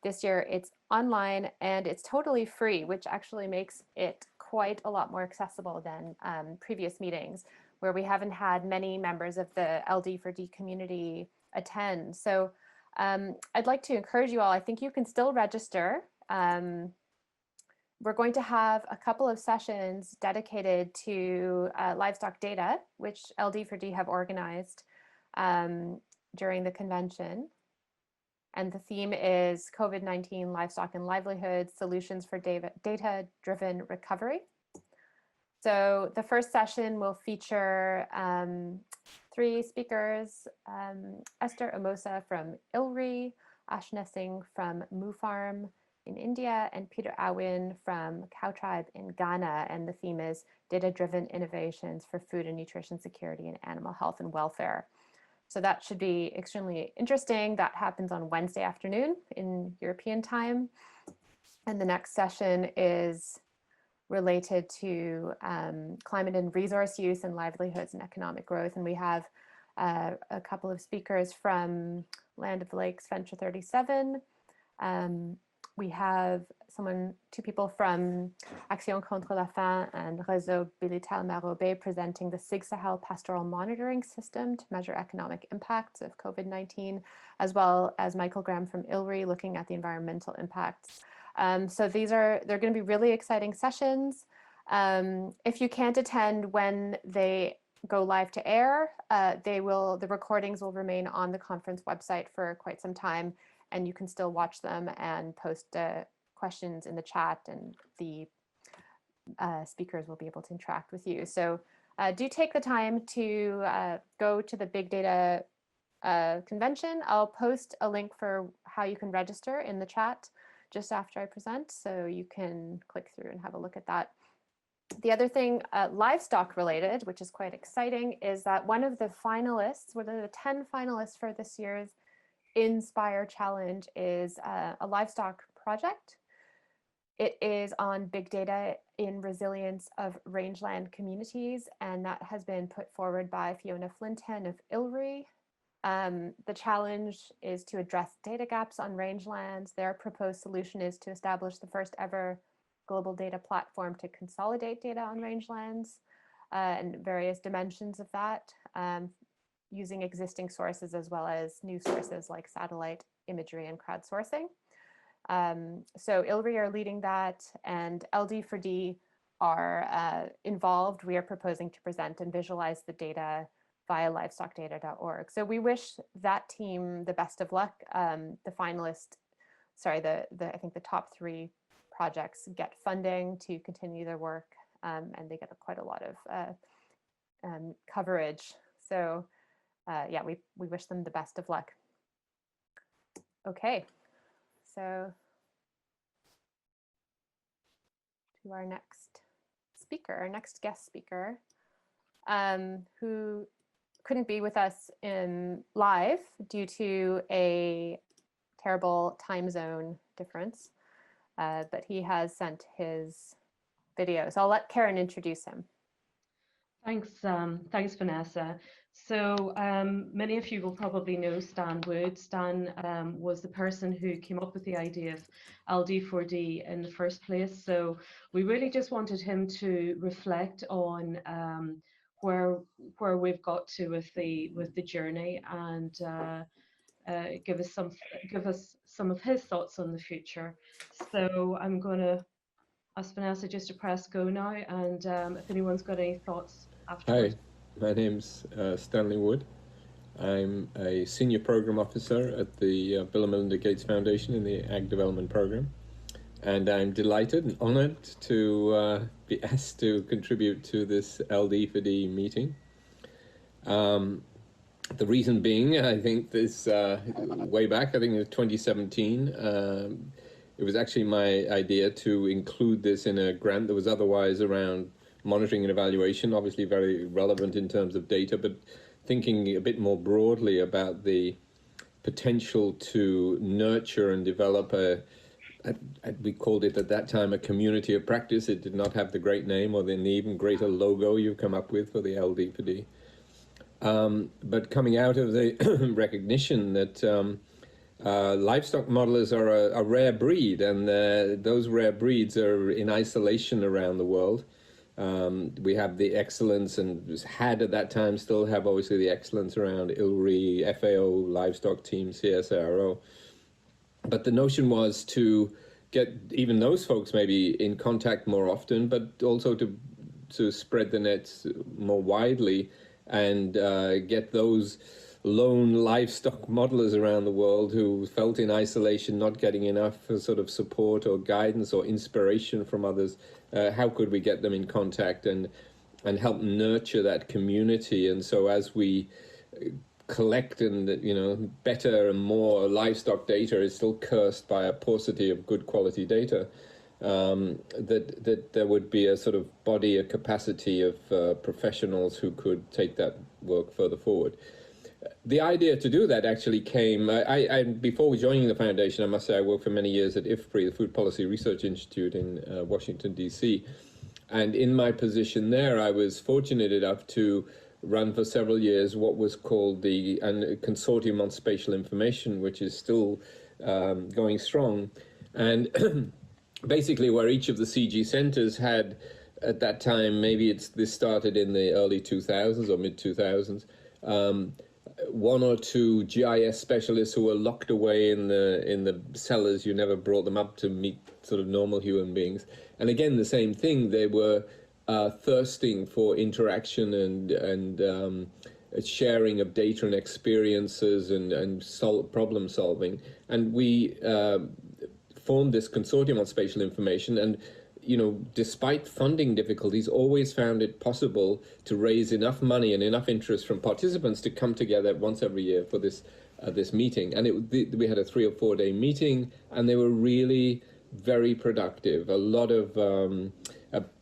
This year it's online and it's totally free, which actually makes it quite a lot more accessible than previous meetings where we haven't had many members of the LD4D community attend. So I'd like to encourage you all, I think you can still register. We're going to have a couple of sessions dedicated to livestock data, which LD4D have organized during the convention. And the theme is COVID-19 livestock and livelihoods, solutions for data-driven recovery. So the first session will feature 3 speakers, Esther Amosa from ILRI, Ashna Singh from Moo Farm in India, and Peter Awin from Cow Tribe in Ghana. And the theme is data-driven innovations for food and nutrition security and animal health and welfare. So that should be extremely interesting. That happens on Wednesday afternoon in European time. And the next session is related to climate and resource use and livelihoods and economic growth. And we have a couple of speakers from Land of the Lakes Venture 37. We have 2 people from Action contre la faim and Réseau Bilital Marobé presenting the SIG Sahel pastoral monitoring system to measure economic impacts of COVID-19, as well as Michael Graham from ILRI looking at the environmental impacts. So they're going to be really exciting sessions. If you can't attend when they go live to air, the recordings will remain on the conference website for quite some time, and you can still watch them and post questions in the chat, and the speakers will be able to interact with you. So do take the time to go to the Big Data convention. I'll post a link for how you can register in the chat just after I present, so you can click through and have a look at that. The other thing, livestock related, which is quite exciting, is that one of the 10 finalists for this year's Inspire Challenge is a livestock project. It is on big data in resilience of rangeland communities, and that has been put forward by Fiona Flinten of ILRI. The challenge is to address data gaps on rangelands. Their proposed solution is to establish the first ever global data platform to consolidate data on rangelands and various dimensions of that, using existing sources as well as new sources like satellite imagery and crowdsourcing. So ILRI are leading that, and LD4D are involved. We are proposing to present and visualize the data via livestockdata.org. So we wish that team the best of luck. The finalist, sorry, I think the top 3 projects get funding to continue their work, and they get quite a lot of coverage. So yeah, we wish them the best of luck. Okay, so to our next speaker, our next guest speaker, who couldn't be with us in live due to a terrible time zone difference, but he has sent his video. So I'll let Karen introduce him. Thanks, Vanessa. So many of you will probably know Stan Wood. Stan was the person who came up with the idea of LD4D in the first place. So we really just wanted him to reflect on where we've got to with the journey, and give us some of his thoughts on the future. So I'm going to ask Vanessa just to press go now, and if anyone's got any thoughts afterwards. Hi, my name's Stanley Wood. I'm a senior program officer at the Bill and Melinda Gates Foundation in the Ag Development Program, and I'm delighted and honored to be asked to contribute to this LD4D meeting. The reason being, I think this way back, I think it was 2017, it was actually my idea to include this in a grant that was otherwise around monitoring and evaluation, obviously very relevant in terms of data, but thinking a bit more broadly about the potential to nurture and develop we called it at that time a community of practice. It did not have the great name or the even greater logo you've come up with for the LD4D. But coming out of the recognition that livestock modelers are a rare breed, and those rare breeds are in isolation around the world. We have the excellence, and had at that time, still have obviously the excellence around ILRI, FAO, livestock team, CSIRO. But the notion was to get even those folks maybe in contact more often, but also to spread the nets more widely and get those lone livestock modelers around the world who felt in isolation, not getting enough sort of support or guidance or inspiration from others. How could we get them in contact and help nurture that community? And so as we collect and, you know, better and more livestock data is still cursed by a paucity of good quality data, that there would be a sort of body, a capacity of professionals who could take that work further forward. The idea to do that actually came, before joining the foundation, I must say I worked for many years at IFPRI, the Food Policy Research Institute in Washington, D.C. And in my position there, I was fortunate enough to run for several years what was called the Consortium on Spatial Information, which is still going strong. And basically where each of the CG centers had, at that time, maybe this started in the early 2000s or mid-2000s, one or two GIS specialists who were locked away in the cellars. You never brought them up to meet sort of normal human beings. And again, the same thing, they were thirsting for interaction and sharing of data and experiences and problem solving. And we formed this consortium on spatial information, and despite funding difficulties, always found it possible to raise enough money and enough interest from participants to come together once every year for this meeting. And we had a 3 or 4 day meeting, and they were really very productive. A lot of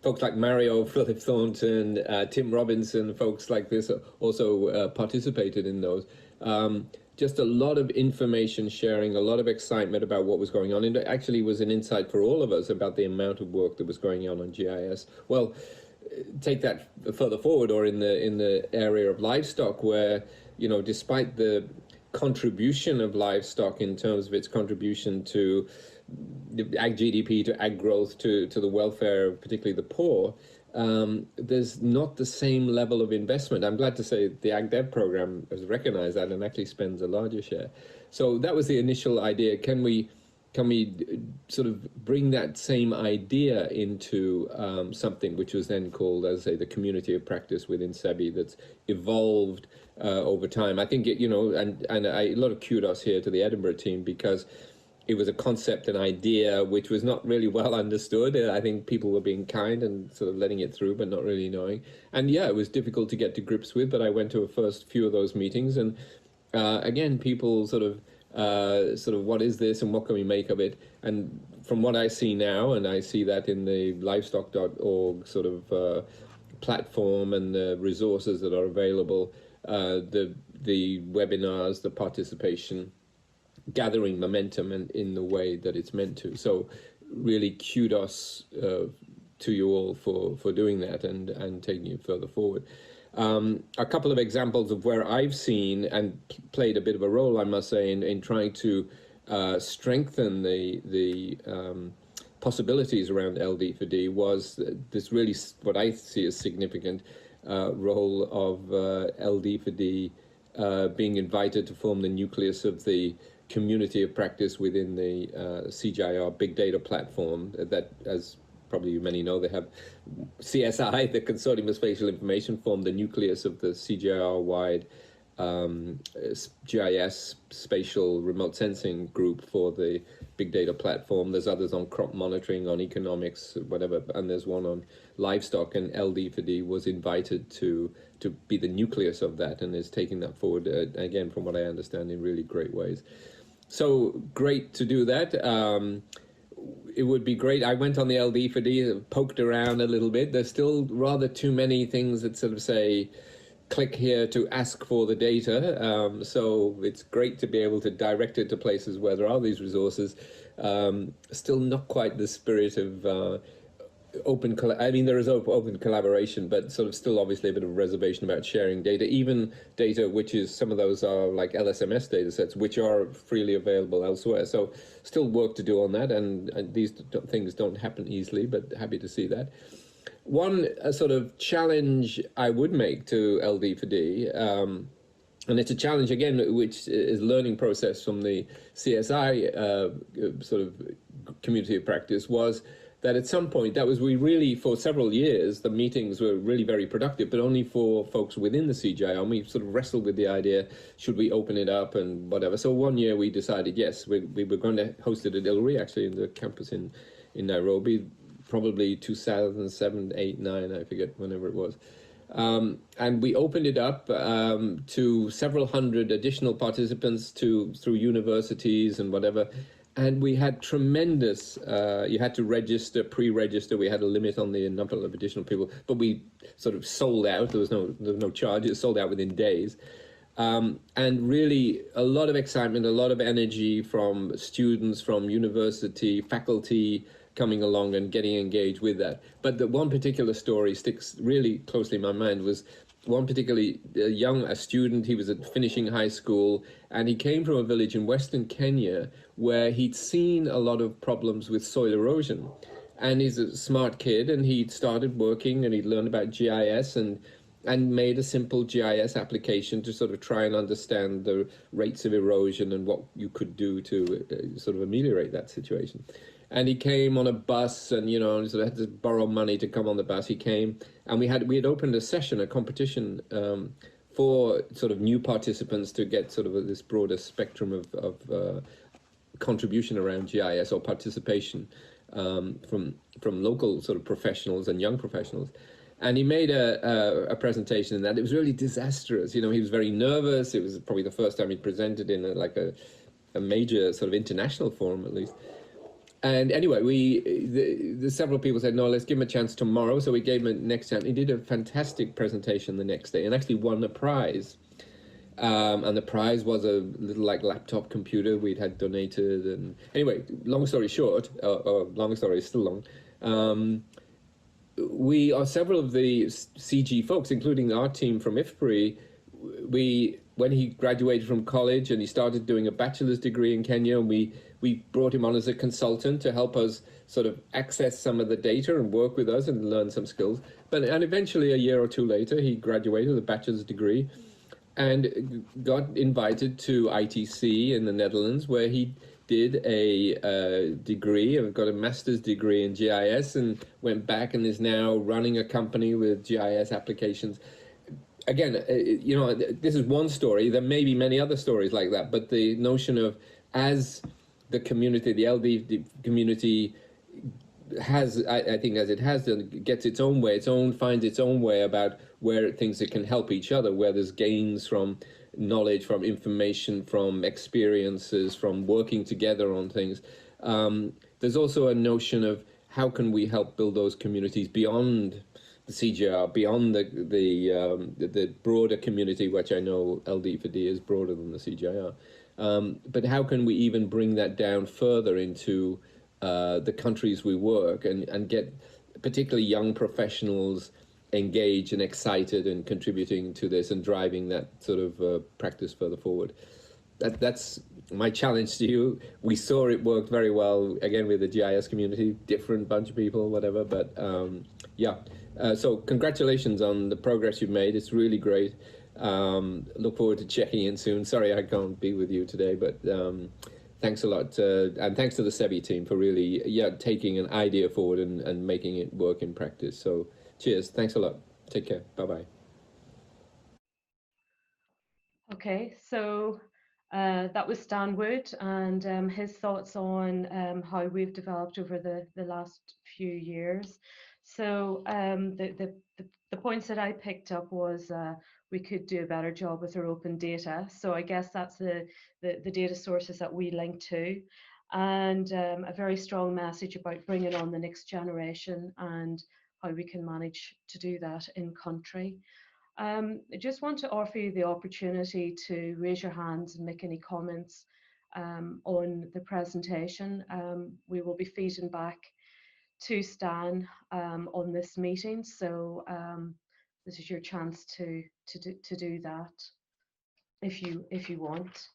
folks like Mario, Philip Thornton, Tim Robinson, folks like this also participated in those. Just a lot of information sharing, a lot of excitement about what was going on. And it actually was an insight for all of us about the amount of work that was going on GIS. Well, take that further forward, or in the area of livestock, where, despite the contribution of livestock in terms of its contribution to ag GDP, to ag growth, to the welfare of particularly the poor, there's not the same level of investment. I'm glad to say the Ag Dev program has recognized that and actually spends a larger share. So that was the initial idea. Can we sort of bring that same idea into something which was then called, as I say, the community of practice within SEBI, that's evolved over time. I think, and a lot of kudos here to the Edinburgh team, because it was a concept, an idea, which was not really well understood. I think people were being kind and sort of letting it through, but not really knowing. And yeah, it was difficult to get to grips with, but I went to a first few of those meetings, and again, people sort of, what is this and what can we make of it? And from what I see now, and I see that in the livestock.org sort of platform and the resources that are available, the webinars, the participation, gathering momentum and in the way that it's meant to. So really kudos to you all for doing that and taking it further forward. A couple of examples of where I've seen and played a bit of a role, I must say, in trying to strengthen the possibilities around LD for D was this really what I see as significant role of LD for D being invited to form the nucleus of the community of practice within the CGIAR big data platform that, as probably many know, they have CSI, the Consortium of Spatial Information, formed the nucleus of the CGIAR-wide GIS spatial remote sensing group for the big data platform. There's others on crop monitoring, on economics, whatever, and there's one on livestock, and LD4D was invited to be the nucleus of that and is taking that forward, again, from what I understand, in really great ways. So great to do that. It would be great. I went on the LD4D, poked around a little bit. There's still rather too many things that sort of say, click here to ask for the data. So it's great to be able to direct it to places where there are these resources. Still not quite the spirit of open, I mean, there is open collaboration, but sort of still obviously a bit of a reservation about sharing data, even data which is, some of those are like LSMS data sets, which are freely available elsewhere. So still work to do on that, and these things don't happen easily, but happy to see that. One sort of challenge I would make to LD4D, and it's a challenge, again, which is learning process from the CSI sort of community of practice, was that at some point, we really, for several years, the meetings were really very productive, but only for folks within the CGI. And we sort of wrestled with the idea, should we open it up and whatever. So one year we decided, yes, we were going to host it at ILRI, actually, in the campus in Nairobi, probably 2007, 8, 9, I forget, whenever it was. And we opened it up to several hundred additional participants through universities and whatever. And we had tremendous, you had to register, pre-register. We had a limit on the number of additional people, but we sort of sold out. There was no charge. It sold out within days. And really a lot of excitement, a lot of energy from students, from university, faculty coming along and getting engaged with that. But the one particular story sticks really closely in my mind was one particularly young student. He was finishing high school, and he came from a village in Western Kenya where he'd seen a lot of problems with soil erosion. And he's a smart kid, and he'd started working, and he'd learned about GIS and made a simple GIS application to sort of try and understand the rates of erosion and what you could do to sort of ameliorate that situation. And he came on a bus, and sort of had to borrow money to come on the bus. He came, and we had opened a session, a competition for sort of new participants to get sort of this broader spectrum of contribution around GIS or participation from local sort of professionals and young professionals. And he made a presentation in that. It was really disastrous. He was very nervous. It was probably the first time he'd presented in a major sort of international forum, at least. And anyway, the several people said, no, let's give him a chance tomorrow. So we gave him a next chance. He did a fantastic presentation the next day and actually won a prize. And the prize was a little laptop computer we'd had donated. And anyway, long story short, or long story is still long, we are several of the CG folks, including our team from IFPRI, when he graduated from college and he started doing a bachelor's degree in Kenya, and we brought him on as a consultant to help us sort of access some of the data and work with us and learn some skills. And eventually, a year or two later, he graduated with a bachelor's degree and got invited to ITC in the Netherlands, where he did a degree and got a master's degree in GIS, and went back and is now running a company with GIS applications. Again, this is one story. There may be many other stories like that, but the notion of, as the community, the LD community has, I think, as it has done, gets its own way, finds its own way about where things that can help each other, where there's gains from knowledge, from information, from experiences, from working together on things. There's also a notion of how can we help build those communities beyond the CGR, beyond the broader community, which I know LD4D is broader than the CGIR. But how can we even bring that down further into the countries we work and get particularly young professionals engaged and excited and contributing to this and driving that sort of practice further forward. That's my challenge to you. We saw it worked very well, again, with the GIS community, different bunch of people, whatever, but yeah. So congratulations on the progress you've made. It's really great. Look forward to checking in soon. Sorry I can't be with you today, but thanks a lot. And thanks to the SEBI team for really taking an idea forward and making it work in practice. So cheers. Thanks a lot. Take care. Bye-bye. Okay, so that was Stan Wood and his thoughts on how we've developed over the last few years. So the points that I picked up was we could do a better job with our open data. So I guess that's the data sources that we link to, and a very strong message about bringing on the next generation and how we can manage to do that in country. I just want to offer you the opportunity to raise your hands and make any comments on the presentation. We will be feeding back to Stan on this meeting, so this is your chance to do that if you want.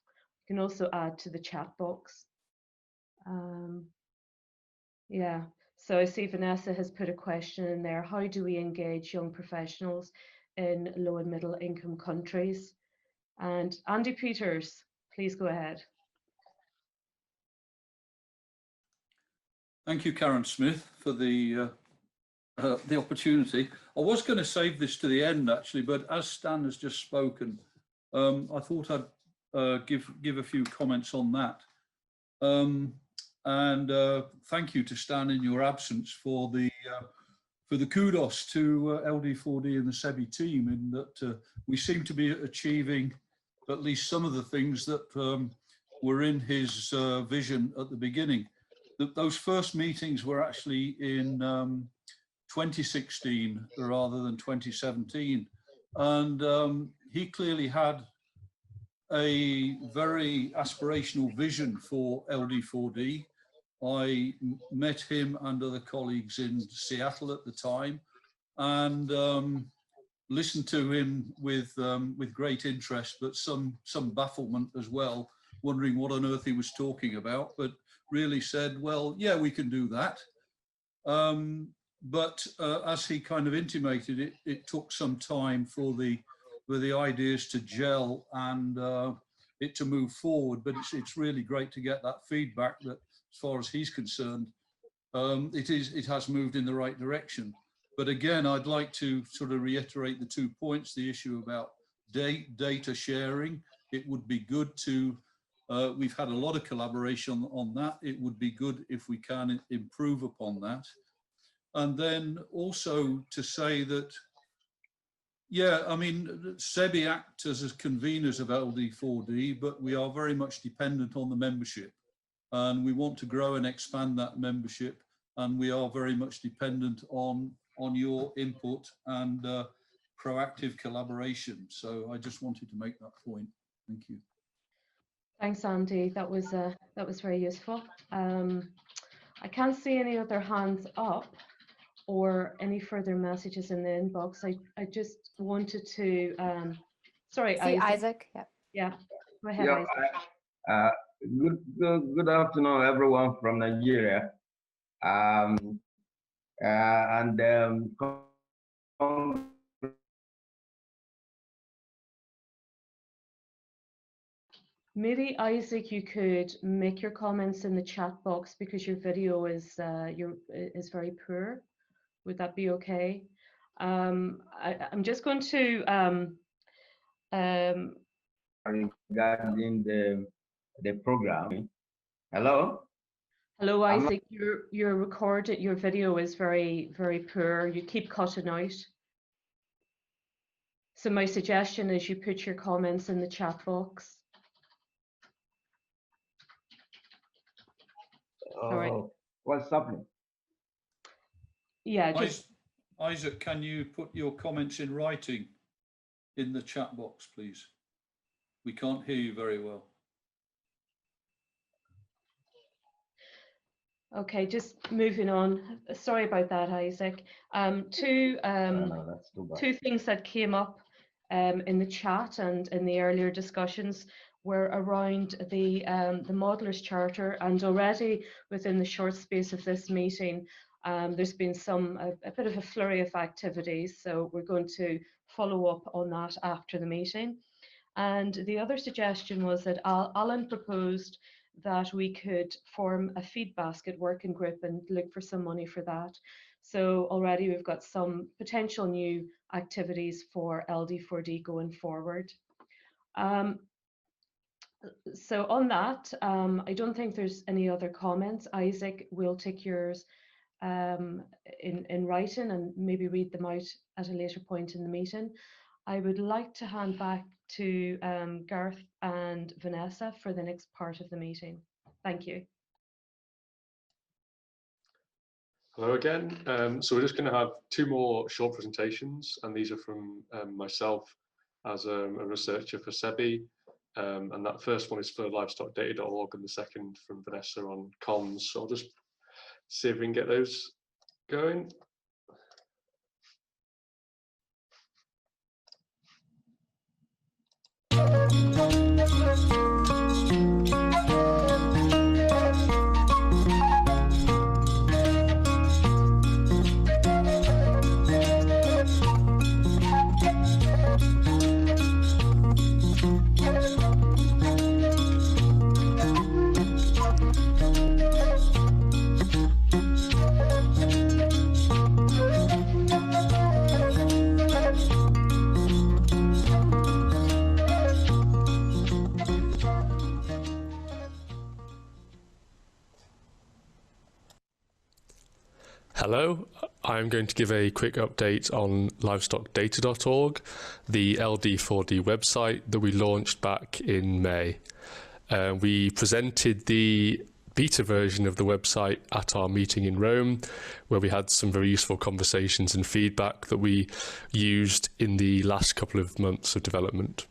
You can also add to the chat box. Yeah. So I see Vanessa has put a question in there. How do we engage young professionals in low and middle income countries? And Andy Peters, please go ahead. Thank you, Karen Smith, for the opportunity. I was going to save this to the end, actually, but as Stan has just spoken, I thought I'd give a few comments on that. And thank you to Stan in your absence for the kudos to LD4D and the SEBI team in that we seem to be achieving at least some of the things that were in his vision at the beginning. Those first meetings were actually in 2016 rather than 2017. And he clearly had a very aspirational vision for LD4D. I met him and other colleagues in Seattle at the time, and listened to him with great interest, but some bafflement as well, wondering what on earth he was talking about. But really said, well, yeah, we can do that. But as he kind of intimated, it took some time for the ideas to gel and it to move forward. But it's really great to get that feedback that, as far as he's concerned, it has moved in the right direction. But again, I'd like to sort of reiterate the 2 points, the issue about data sharing. It would be good to, we've had a lot of collaboration on that. It would be good if we can improve upon that. And then also to say that, yeah, I mean, SEBI act as conveners of LD4D, but we are very much dependent on the membership. And we want to grow and expand that membership. And we are very much dependent on your input and proactive collaboration. So I just wanted to make that point. Thank you. Thanks, Andy. That was very useful. I can't see any other hands up or any further messages in the inbox. I just wanted to, sorry, see Isaac. Yeah. Yeah. Go ahead, yeah, Isaac. Good afternoon, everyone from Nigeria. Maybe Isaac, you could make your comments in the chat box because your video is very poor. Would that be okay? I'm just going to regarding the program. Hello? Hello, Isaac. Your recorded, your video is very, very poor. You keep cutting out. So my suggestion is you put your comments in the chat box. Sorry. What's happening? Yeah, just Isaac, can you put your comments in writing in the chat box, please? We can't hear you very well. okay, just moving on. Sorry about that, Isaac. Two things that came up in the chat and in the earlier discussions were around the Modeller's Charter, and already within the short space of this meeting, there's been a bit of a flurry of activities, so we're going to follow up on that after the meeting. And the other suggestion was that Alan proposed that we could form a feed basket working group and look for some money for that. So already we've got some potential new activities for LD4D going forward. So on that, I don't think there's any other comments. Isaac, we'll take yours in writing and maybe read them out at a later point in the meeting. I would like to hand back to Gareth and Vanessa for the next part of the meeting. Thank you. Hello again. So we're just going to have two more short presentations, and these are from myself as a researcher for SEBI. And that first one is for livestockdata.org and the second from Vanessa on comms. So I'll just see if we can get those going. Hello, I'm going to give a quick update on livestockdata.org, the LD4D website that we launched back in May. We presented the beta version of the website at our meeting in Rome, where we had some very useful conversations and feedback that we used in the last couple of months of development.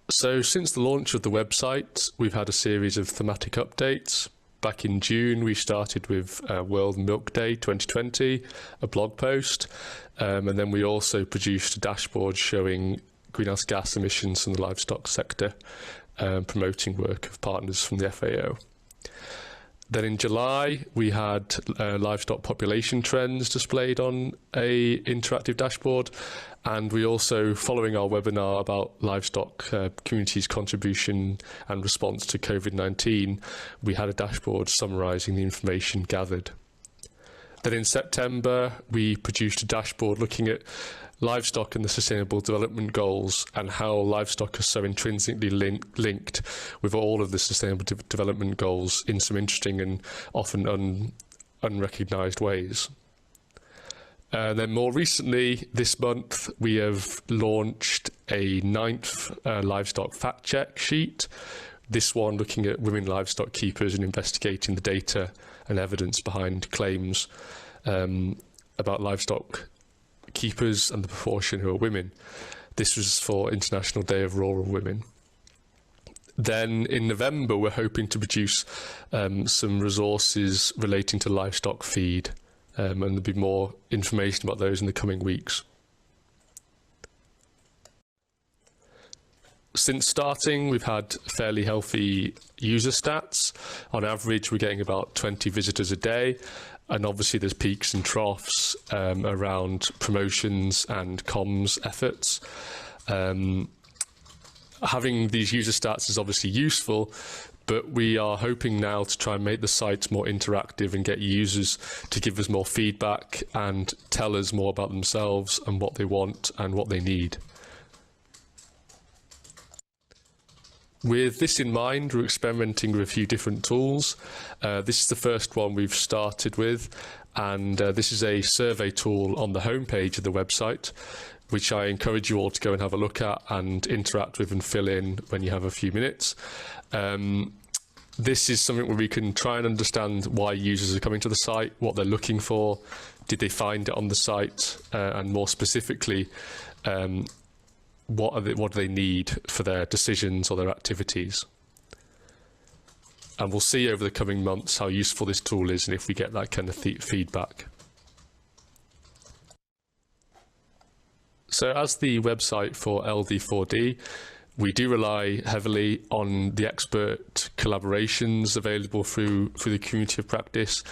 So since the launch of the website, we've had a series of thematic updates. Back in June, we started with World Milk Day 2020, a blog post, and then we also produced a dashboard showing greenhouse gas emissions from the livestock sector, promoting work of partners from the FAO. Then in July, we had livestock population trends displayed on a interactive dashboard, and we also, following our webinar about livestock communities' contribution and response to COVID-19, we had a dashboard summarising the information gathered. Then in September, we produced a dashboard looking at livestock and the Sustainable Development Goals and how livestock are so intrinsically linked with all of the Sustainable Development Goals in some interesting and often unrecognised ways. Then more recently, this month, we have launched a 9th livestock fact check sheet. This one looking at women livestock keepers and investigating the data and evidence behind claims about livestock keepers and the proportion who are women. This was for International Day of Rural Women. Then in November, we're hoping to produce some resources relating to livestock feed, and there'll be more information about those in the coming weeks. Since starting, we've had fairly healthy user stats. On average, we're getting about 20 visitors a day. And obviously there's peaks and troughs around promotions and comms efforts. Having these user stats is obviously useful, but we are hoping now to try and make the site more interactive and get users to give us more feedback and tell us more about themselves and what they want and what they need. With this in mind, we're experimenting with a few different tools. This is the first one we've started with, and this is a survey tool on the homepage of the website, which I encourage you all to go and have a look at and interact with and fill in when you have a few minutes. This is something where we can try and understand why users are coming to the site, what they're looking for, did they find it on the site, and more specifically, what do they need for their decisions or their activities. And we'll see over the coming months how useful this tool is and if we get that kind of feedback. So as the website for LD4D, we do rely heavily on the expert collaborations available through the community of practice,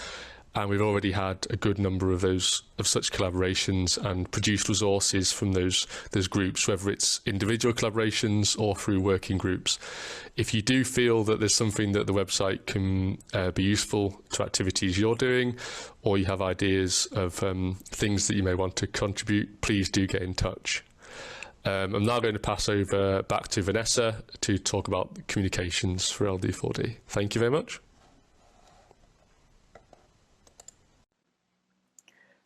and we've already had a good number of such collaborations and produced resources from those groups, whether it's individual collaborations or through working groups. If you do feel that there's something that the website can be useful to activities you're doing, or you have ideas of things that you may want to contribute, please do get in touch. I'm now going to pass over back to Vanessa to talk about communications for LD4D. Thank you very much.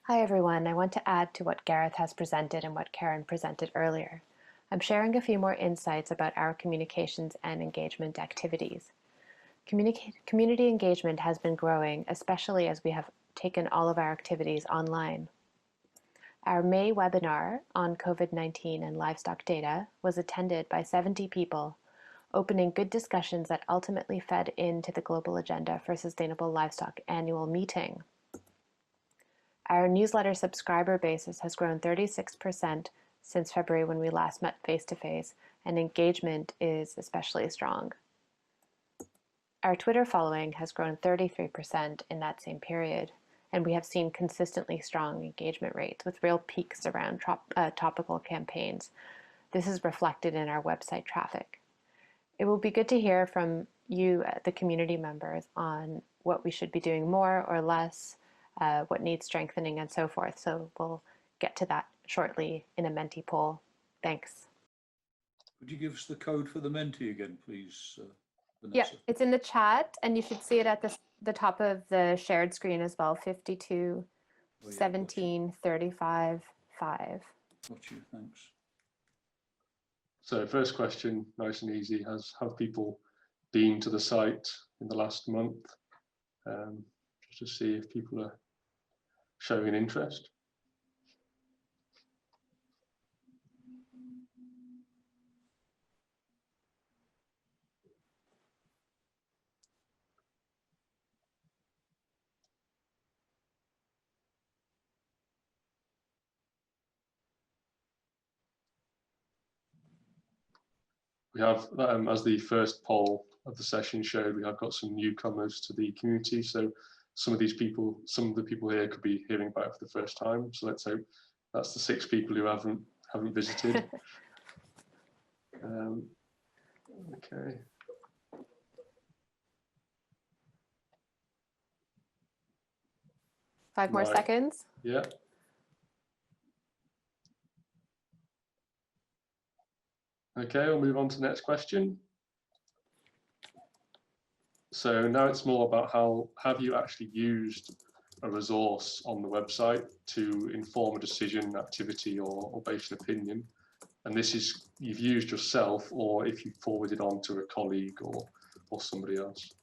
Hi everyone, I want to add to what Gareth has presented and what Karen presented earlier. I'm sharing a few more insights about our communications and engagement activities. Community engagement has been growing, especially as we have taken all of our activities online. Our May webinar on COVID-19 and livestock data was attended by 70 people, opening good discussions that ultimately fed into the Global Agenda for Sustainable Livestock annual meeting. Our newsletter subscriber basis has grown 36% since February when we last met face-to-face, and engagement is especially strong. Our Twitter following has grown 33% in that same period, and we have seen consistently strong engagement rates with real peaks around topical campaigns. This is reflected in our website traffic. It will be good to hear from you, the community members, on what we should be doing more or less, what needs strengthening, and so forth. So we'll get to that shortly in a Menti poll. Thanks. Could you give us the code for the Menti again, please, Vanessa? Yeah, it's in the chat, and you should see it at the top of the shared screen as well, 52 17 35 5. Got you, thanks. So first question, nice and easy, have people been to the site in the last month? Just to see if people are showing an interest. We have, as the first poll of the session showed, we have got some newcomers to the community. So some of the people here could be hearing about it for the first time. So let's hope that's the 6 people who haven't visited. Okay. Five more seconds. Yeah. Okay, we'll move on to the next question. So now it's more about how have you actually used a resource on the website to inform a decision, activity, or base an opinion. And this is you've used yourself, or if you forwarded on to a colleague or somebody else.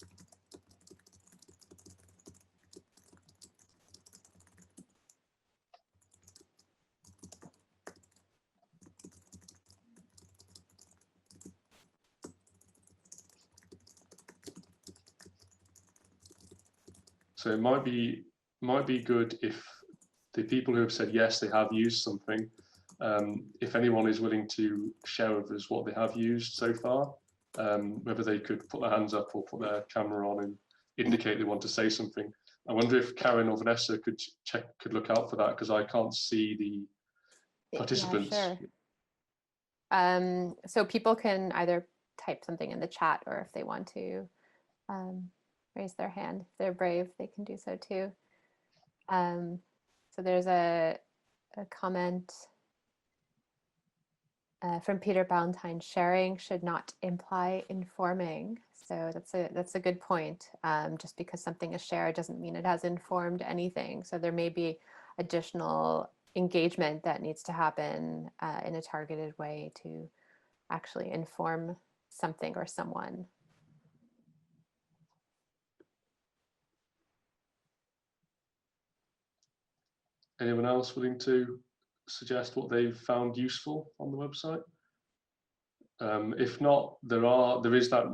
So it might be good if the people who have said yes, they have used something. If anyone is willing to share with us what they have used so far, whether they could put their hands up or put their camera on and indicate they want to say something. I wonder if Karen or Vanessa could look out for that, because I can't see the participants. Yeah, sure. So people can either type something in the chat, or if they want to raise their hand. If they're brave, they can do so too. So there's a comment. From Peter Ballantyne, sharing should not imply informing. So that's a good point. Just because something is shared doesn't mean it has informed anything. So there may be additional engagement that needs to happen in a targeted way to actually inform something or someone. Anyone else willing to suggest what they've found useful on the website? If not, there is that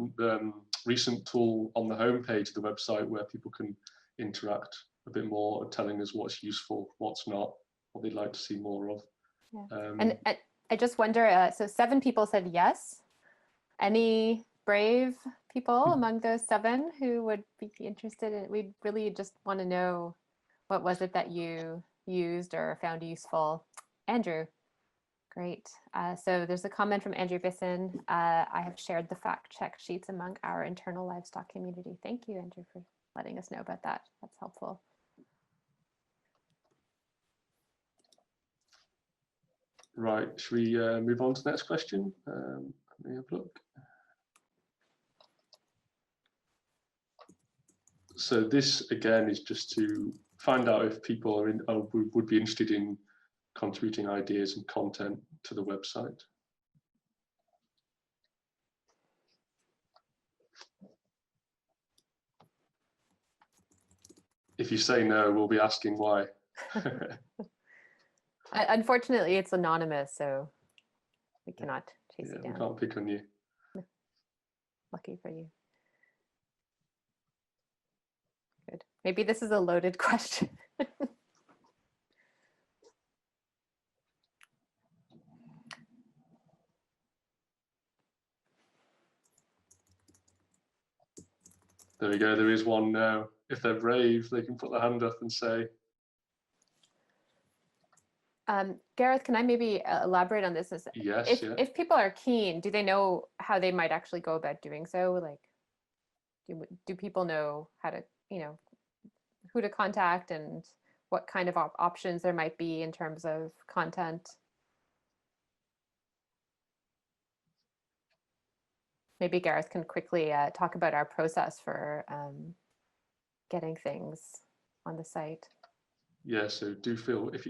recent tool on the homepage of the website where people can interact a bit more, telling us what's useful, what's not, what they'd like to see more of. Yeah. And I just wonder, so 7 people said yes. Any brave people among those 7 who would be interested in, we really just want to know, what was it that you used or found useful? Andrew. Great. So there's a comment from Andrew Bisson. I have shared the fact check sheets among our internal livestock community. Thank you, Andrew, for letting us know about that. That's helpful. Right, should we move on to the next question? Let me have a look. So this, again, is just to find out if people are would be interested in contributing ideas and content to the website. If you say no, we'll be asking why. Unfortunately, it's anonymous, so we cannot chase you down. We can't pick on you. Lucky for you. Good. Maybe this is a loaded question. There we go. There is one now. If they're brave, they can put their hand up and say. Gareth, can I maybe elaborate on this? Yes. If people are keen, do they know how they might actually go about doing so? Like, do people know how to, who to contact and what kind of options there might be in terms of content? Maybe Gareth can quickly talk about our process for getting things on the site. Yeah, so do feel, if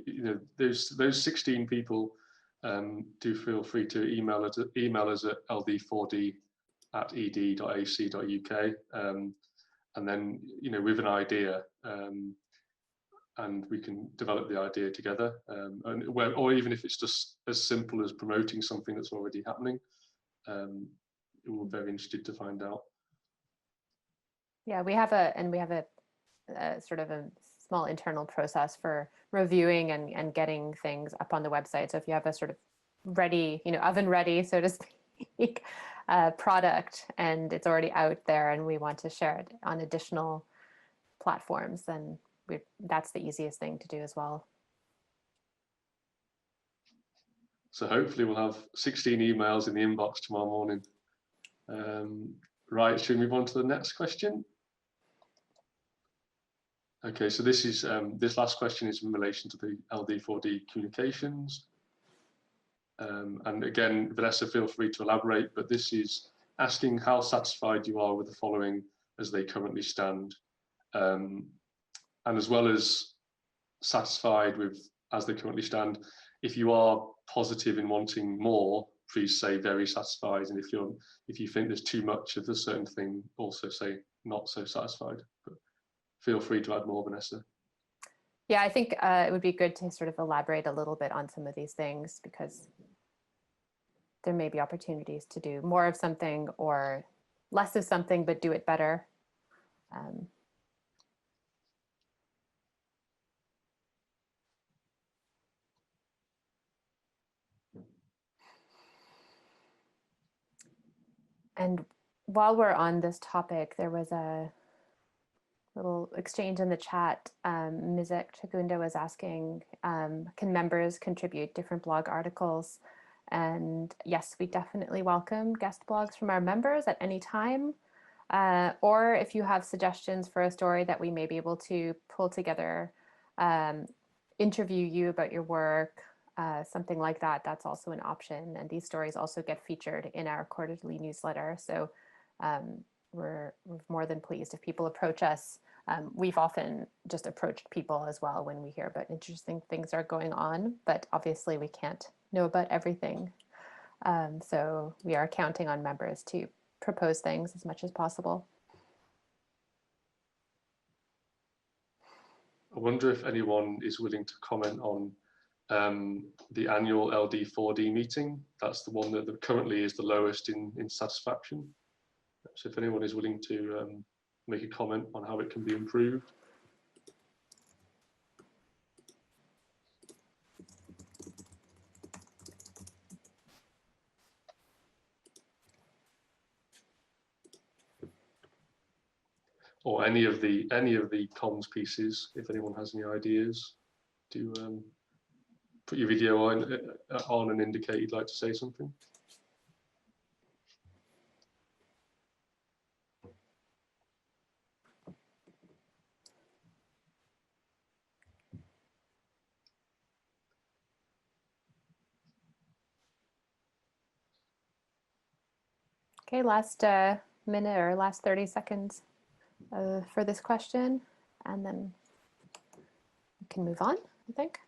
those 16 people, do feel free to email us at ld4d@ed.ac.uk, and then with an idea, and we can develop the idea together, or even if it's just as simple as promoting something that's already happening. We're very interested to find out. Yeah, we have a sort of a small internal process for reviewing and getting things up on the website. So if you have a sort of ready, oven ready, so to speak, product, and it's already out there and we want to share it on additional platforms, then that's the easiest thing to do as well. So hopefully we'll have 16 emails in the inbox tomorrow morning. Right, should we move on to the next question? Okay, so this is this last question is in relation to the LD4D communications. And again, Vanessa, feel free to elaborate, but this is asking how satisfied you are with the following as they currently stand. And as well as satisfied with as they currently stand, if you are positive in wanting more, please say very satisfied. And if you think there's too much of a certain thing, also say not so satisfied. But feel free to add more, Vanessa. Yeah, I think it would be good to sort of elaborate a little bit on some of these things, because there may be opportunities to do more of something or less of something, but do it better. And while we're on this topic, there was a little exchange in the chat. Mizek Chagunda was asking, can members contribute different blog articles? And yes, we definitely welcome guest blogs from our members at any time. Or if you have suggestions for a story that we may be able to pull together, interview you about your work, something like that, that's also an option. And these stories also get featured in our quarterly newsletter. So we're more than pleased if people approach us. We've often just approached people as well when we hear about interesting things are going on, but obviously we can't know about everything. So we are counting on members to propose things as much as possible. I wonder if anyone is willing to comment on the annual LD4D meeting. That's the one that currently is the lowest in satisfaction. So if anyone is willing to make a comment on how it can be improved. Or any of the comms pieces, if anyone has any ideas, do put your video on and indicate you'd like to say something. Okay, last minute or last 30 seconds for this question, and then we can move on, I think.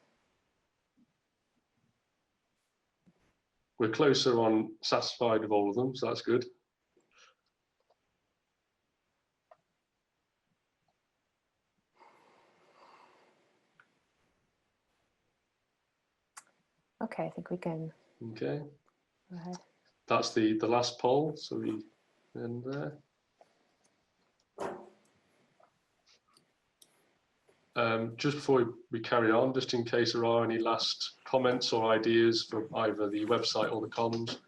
We're closer on satisfied with all of them, so that's good. Okay, I think we can. Okay. Go ahead. That's the last poll, so we end there. Just before we carry on, just in case there are any last comments or ideas from either the website or the comms,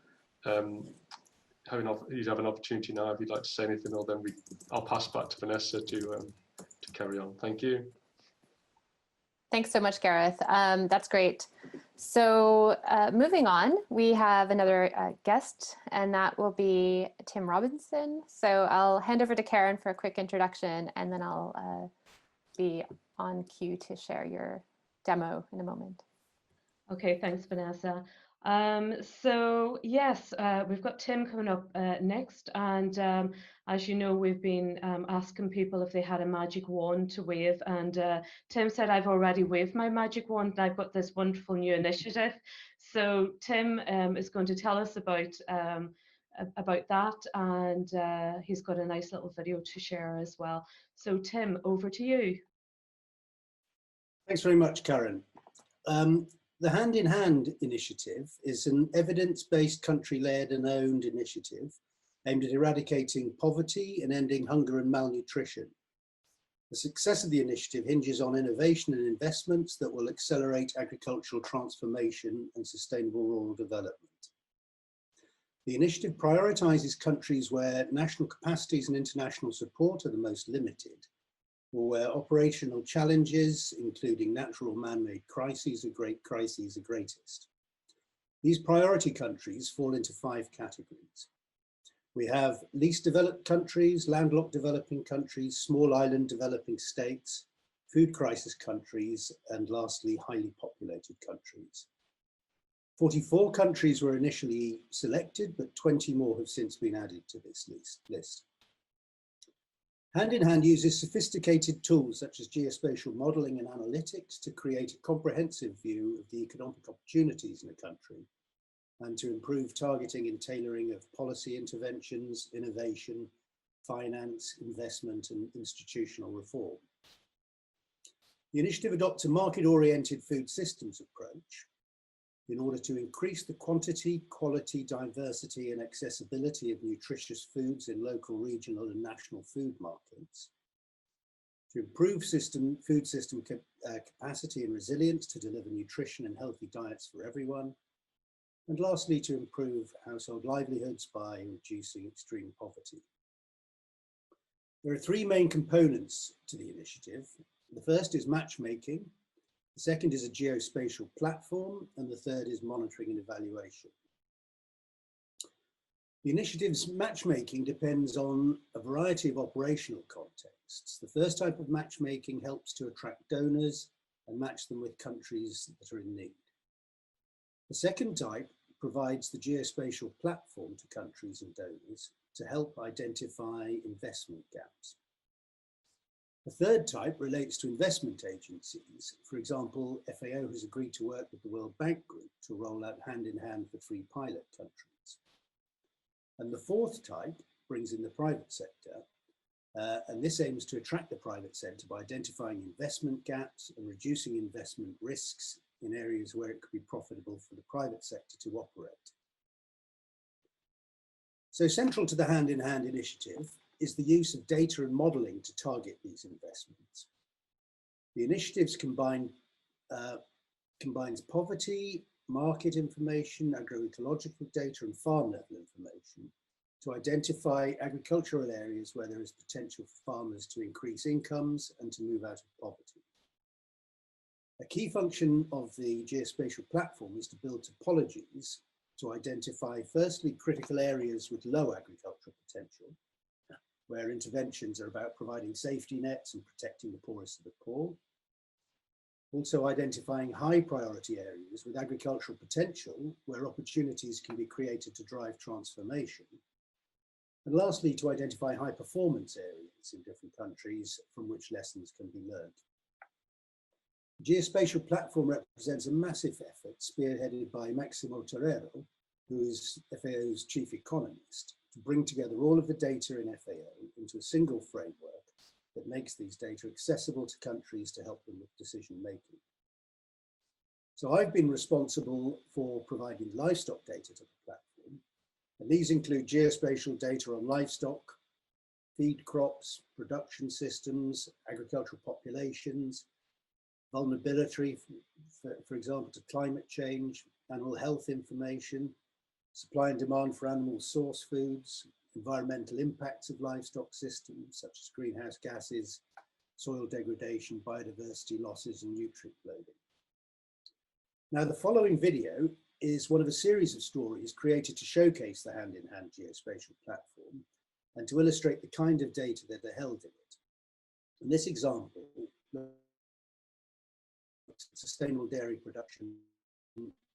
you'd have an opportunity now if you'd like to say anything, or then I'll pass back to Vanessa to carry on. Thank you. Thanks so much, Gareth. That's great. So moving on, we have another guest, and that will be Tim Robinson. So I'll hand over to Karen for a quick introduction, and then I'll be on cue to share your demo in a moment. Okay, thanks, Vanessa. So yes, we've got Tim coming up next, and as you know, we've been asking people if they had a magic wand to wave, and Tim said, I've already waved my magic wand, and I've got this wonderful new initiative. So Tim is going to tell us about that, and he's got a nice little video to share as well. So Tim, over to you. Thanks very much, Karen. The Hand in Hand initiative is an evidence-based, country-led and owned initiative aimed at eradicating poverty and ending hunger and malnutrition. The success of the initiative hinges on innovation and investments that will accelerate agricultural transformation and sustainable rural development. The initiative prioritises countries where national capacities and international support are the most limited, or where operational challenges, including natural man-made crises are greatest. These priority countries fall into 5 categories. We have least developed countries, landlocked developing countries, small island developing states, food crisis countries, and lastly, highly populated countries. 44 countries were initially selected, but 20 more have since been added to this list. Hand in Hand uses sophisticated tools such as geospatial modeling and analytics to create a comprehensive view of the economic opportunities in a country and to improve targeting and tailoring of policy interventions, innovation, finance, investment, and institutional reform. The initiative adopts a market-oriented food systems approach in order to increase the quantity, quality, diversity, and accessibility of nutritious foods in local, regional, and national food markets, to improve food system capacity and resilience to deliver nutrition and healthy diets for everyone, and lastly, to improve household livelihoods by reducing extreme poverty. There are 3 main components to the initiative. The first is matchmaking. The second is a geospatial platform, and the third is monitoring and evaluation. The initiative's matchmaking depends on a variety of operational contexts. The first type of matchmaking helps to attract donors and match them with countries that are in need. The second type provides the geospatial platform to countries and donors to help identify investment gaps. The third type relates to investment agencies. For example, FAO has agreed to work with the World Bank Group to roll out hand-in-hand for 3 pilot countries. And the fourth type brings in the private sector, and this aims to attract the private sector by identifying investment gaps and reducing investment risks in areas where it could be profitable for the private sector to operate. So central to the hand-in-hand initiative is the use of data and modelling to target these investments. The initiatives combines poverty, market information, agroecological data and farm level information to identify agricultural areas where there is potential for farmers to increase incomes and to move out of poverty. A key function of the geospatial platform is to build topologies to identify firstly critical areas with low agricultural potential, where interventions are about providing safety nets and protecting the poorest of the poor. Also identifying high priority areas with agricultural potential, where opportunities can be created to drive transformation. And lastly, to identify high performance areas in different countries from which lessons can be learned. The geospatial platform represents a massive effort spearheaded by Maximo Torero, who is FAO's chief economist, to bring together all of the data in FAO into a single framework that makes these data accessible to countries to help them with decision making. So I've been responsible for providing livestock data to the platform, and these include geospatial data on livestock, feed crops, production systems, agricultural populations, vulnerability, for example, to climate change, animal health information, supply and demand for animal source foods, environmental impacts of livestock systems such as greenhouse gases, soil degradation, biodiversity losses and nutrient loading. Now the following video is one of a series of stories created to showcase the hand-in-hand geospatial platform and to illustrate the kind of data that are held in it. In this example, sustainable dairy production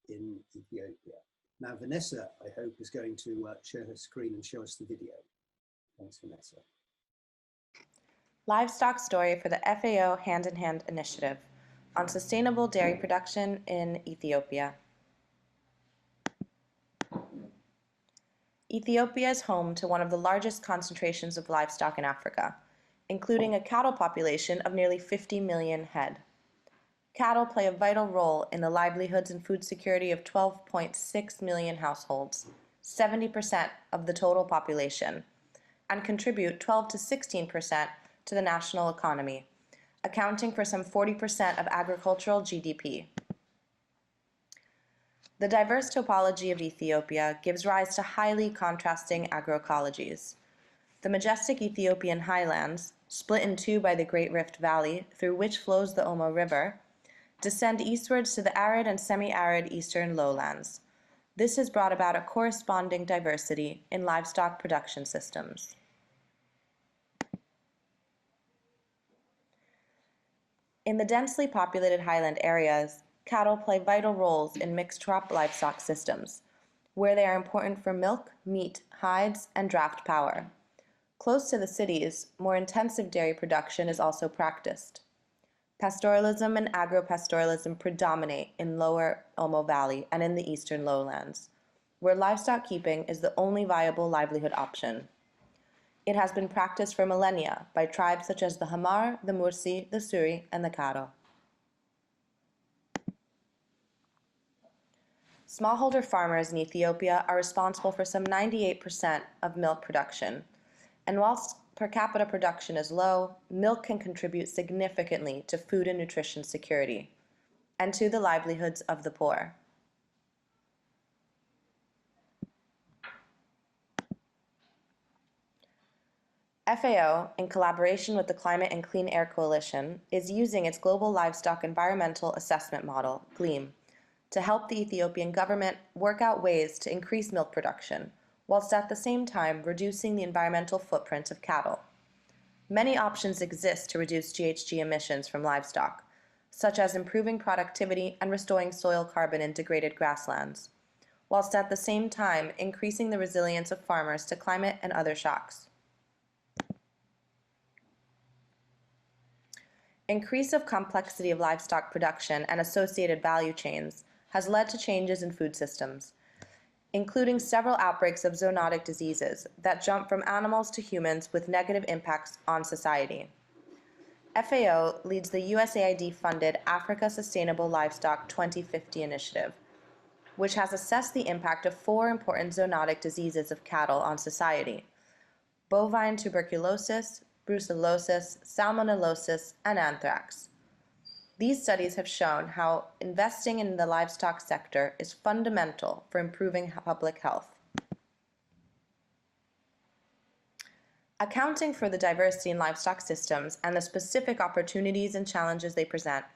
in Ethiopia. Now, Vanessa, I hope, is going to share her screen and show us the video. Thanks, Vanessa. Livestock story for the FAO Hand-in-Hand Initiative on sustainable dairy production in Ethiopia. Ethiopia is home to one of the largest concentrations of livestock in Africa, including a cattle population of nearly 50 million head. Cattle play a vital role in the livelihoods and food security of 12.6 million households, 70% of the total population, and contribute 12 to 16% to the national economy, accounting for some 40% of agricultural GDP. The diverse topology of Ethiopia gives rise to highly contrasting agroecologies. The majestic Ethiopian highlands, split in two by the Great Rift Valley through which flows the Omo River, descend eastwards to the arid and semi-arid eastern lowlands. This has brought about a corresponding diversity in livestock production systems. In the densely populated highland areas, cattle play vital roles in mixed crop livestock systems, where they are important for milk, meat, hides, and draft power. Close to the cities, more intensive dairy production is also practiced. Pastoralism and agropastoralism predominate in lower Omo Valley and in the eastern lowlands, where livestock keeping is the only viable livelihood option. It has been practiced for millennia by tribes such as the Hamar, the Mursi, the Suri, and the Karo. Smallholder farmers in Ethiopia are responsible for some 98% of milk production, and whilst per capita production is low, milk can contribute significantly to food and nutrition security, and to the livelihoods of the poor. FAO, in collaboration with the Climate and Clean Air Coalition, is using its Global Livestock Environmental Assessment Model, GLEAM, to help the Ethiopian government work out ways to increase milk production, whilst at the same time reducing the environmental footprint of cattle. Many options exist to reduce GHG emissions from livestock, such as improving productivity and restoring soil carbon integrated grasslands, whilst at the same time increasing the resilience of farmers to climate and other shocks. Increase of complexity of livestock production and associated value chains has led to changes in food systems, including several outbreaks of zoonotic diseases that jump from animals to humans with negative impacts on society. FAO leads the USAID-funded Africa Sustainable Livestock 2050 initiative, which has assessed the impact of 4 important zoonotic diseases of cattle on society: bovine tuberculosis, brucellosis, salmonellosis, and anthrax. These studies have shown how investing in the livestock sector is fundamental for improving public health. Accounting for the diversity in livestock systems and the specific opportunities and challenges they present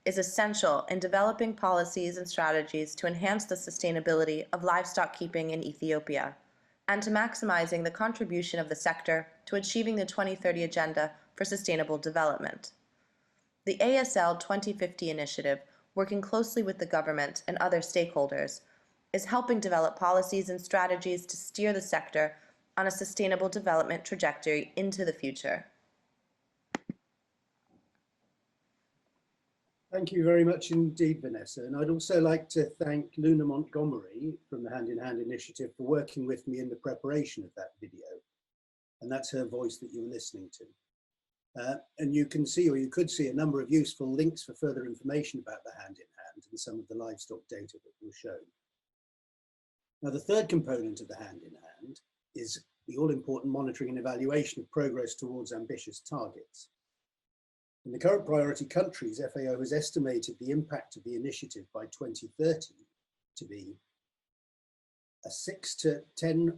is essential in developing policies and strategies to enhance the sustainability of livestock keeping in Ethiopia, and to maximizing the contribution of the sector to achieving the 2030 Agenda for Sustainable Development. The ASL 2050 initiative, working closely with the government and other stakeholders, is helping develop policies and strategies to steer the sector on a sustainable development trajectory into the future. Thank you very much indeed, Vanessa. And I'd also like to thank Luna Montgomery from the Hand in Hand Initiative for working with me in the preparation of that video. And that's her voice that you were listening to. And you can see, or you could see, a number of useful links for further information about the Hand in Hand and some of the livestock data that we'll show. Now, the third component of the Hand in Hand is the all-important monitoring and evaluation of progress towards ambitious targets. In the current priority countries, FAO has estimated the impact of the initiative by 2030 to be a 6 to 10%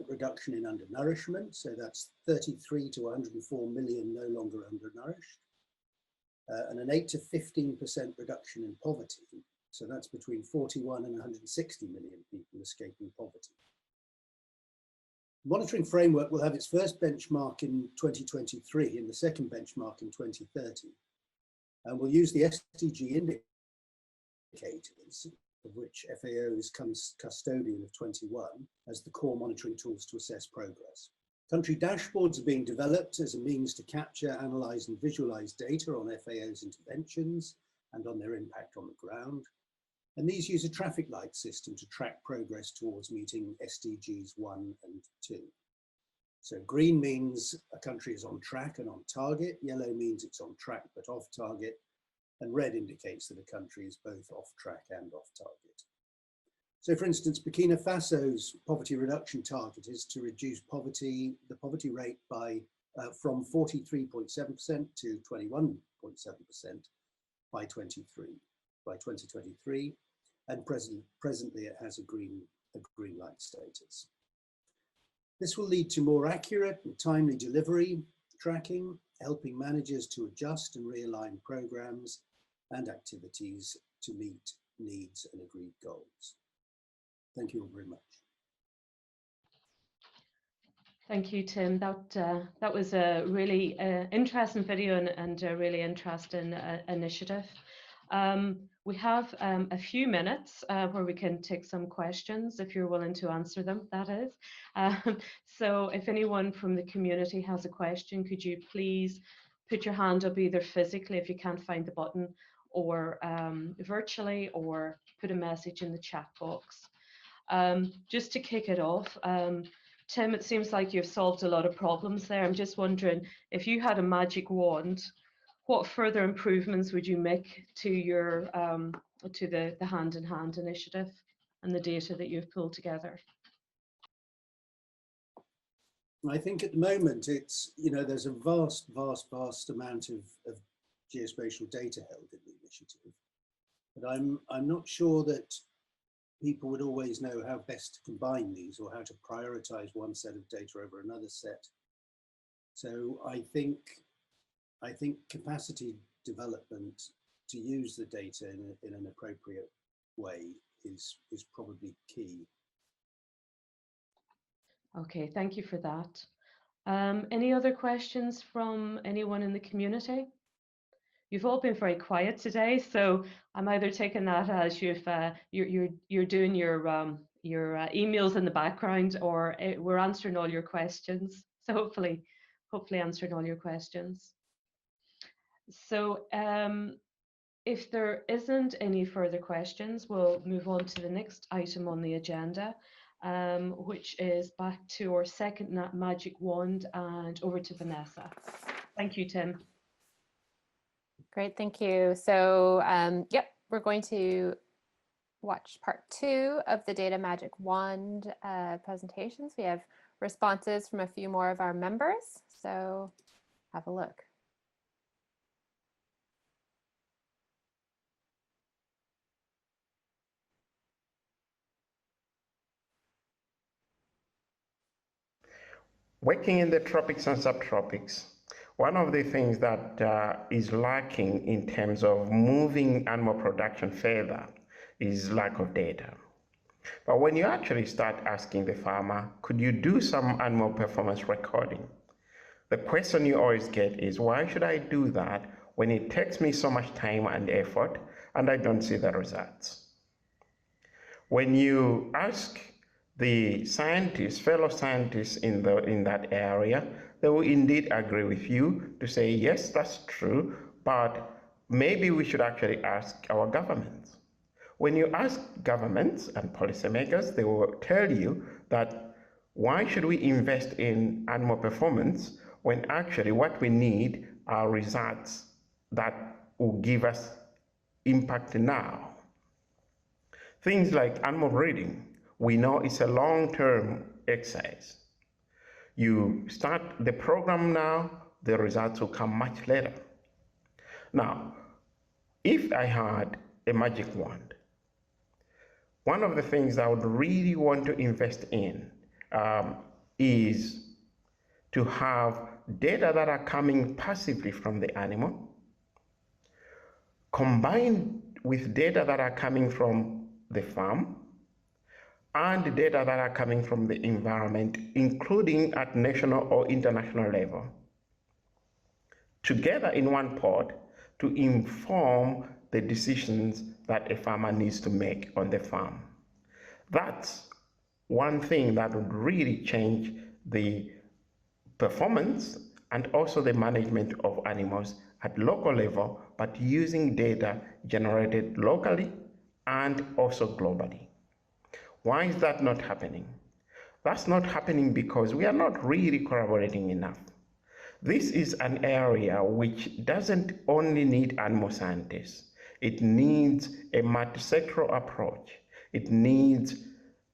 reduction in undernourishment, so that's 33 to 104 million no longer undernourished, and an 8 to 15% reduction in poverty, so that's between 41 and 160 million people escaping poverty. The monitoring framework will have its first benchmark in 2023 and the second benchmark in 2030, and we'll use the SDG indicators, of which FAO is custodian of 21, as the core monitoring tools to assess progress. Country dashboards are being developed as a means to capture, analyse and visualise data on FAO's interventions and on their impact on the ground. And these use a traffic light system to track progress towards meeting SDGs 1 and 2. So green means a country is on track and on target, yellow means it's on track but off target, and red indicates that a country is both off track and off target. So for instance, Burkina Faso's poverty reduction target is to reduce the poverty rate by from 43.7% to 21.7% by 2023, and presently it has a green light status. This will lead to more accurate and timely delivery tracking, helping managers to adjust and realign programs and activities to meet needs and agreed goals. Thank you all very much. Thank you, Tim. That was a really interesting video and a really interesting initiative. We have a few minutes where we can take some questions, if you're willing to answer them, that is. So if anyone from the community has a question, could you please put your hand up either physically if you can't find the button, or virtually, or put a message in the chat box. Just to kick it off, Tim, it seems like you've solved a lot of problems there. I'm just wondering, if you had a magic wand, what further improvements would you make to your to the Hand in Hand initiative and the data that you've pulled together? I think at the moment it's, there's a vast amount of geospatial data held in the initiative, but I'm not sure that people would always know how best to combine these or how to prioritize one set of data over another set. So I think capacity development to use the data in an appropriate way is probably key. Okay, thank you for that. Any other questions from anyone in the community? You've all been very quiet today, so I'm either taking that as you're doing your emails in the background, or we're answering all your questions. So hopefully answering all your questions. So if there isn't any further questions, we'll move on to the next item on the agenda, which is back to our second magic wand, and over to Vanessa. Thank you, Tim. Great, thank you. So yep, we're going to watch part 2 of the Data Magic Wand presentations. We have responses from a few more of our members, so have a look. Working in the tropics and subtropics, one of the things that is lacking in terms of moving animal production further is lack of data. But when you actually start asking the farmer, could you do some animal performance recording? The question you always get is, why should I do that when it takes me so much time and effort and I don't see the results? When you ask the scientists, fellow scientists in that area, they will indeed agree with you to say, yes, that's true, but maybe we should actually ask our governments. When you ask governments and policymakers, they will tell you that why should we invest in animal performance when actually what we need are results that will give us impact now. Things like animal breeding, we know it's a long-term exercise. You start the program now, the results will come much later. Now, if I had a magic wand, one of the things I would really want to invest in is to have data that are coming passively from the animal, combined with data that are coming from the farm, and data that are coming from the environment, including at national or international level, together in one pot to inform the decisions that a farmer needs to make on the farm. That's one thing that would really change the performance and also the management of animals at local level, but using data generated locally and also globally. Why is that not happening? That's not happening because we are not really collaborating enough. This is an area which doesn't only need animal scientists. It needs a multi-sectoral approach. It needs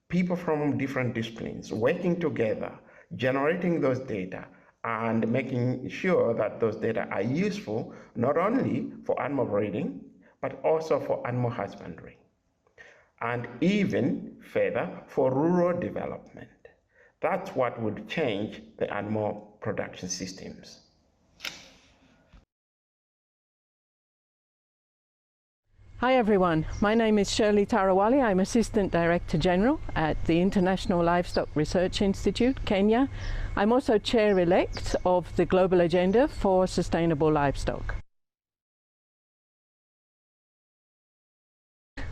people from different disciplines working together, generating those data, and making sure that those data are useful not only for animal breeding, but also for animal husbandry, and even further for rural development. That's what would change the animal production systems. Hi everyone, my name is Shirley Tarawali. I'm Assistant Director General at the International Livestock Research Institute, Kenya. I'm also Chair-elect of the Global Agenda for Sustainable Livestock.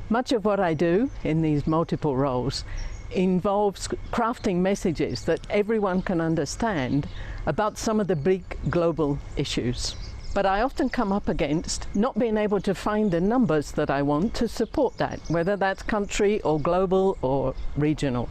Much of what I do in these multiple roles involves crafting messages that everyone can understand about some of the big global issues. But I often come up against not being able to find the numbers that I want to support that, whether that's country or global or regional.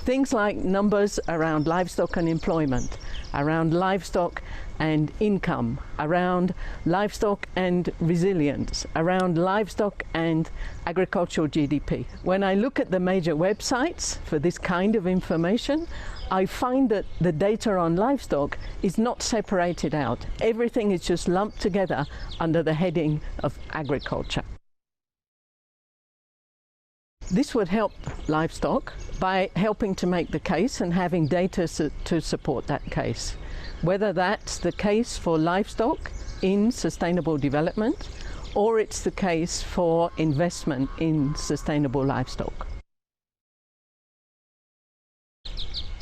Things like numbers around livestock and employment, around livestock and income, around livestock and resilience, around livestock and agricultural GDP. When I look at the major websites for this kind of information, I find that the data on livestock is not separated out. Everything is just lumped together under the heading of agriculture. This would help livestock by helping to make the case and having data to support that case. Whether that's the case for livestock in sustainable development, or it's the case for investment in sustainable livestock.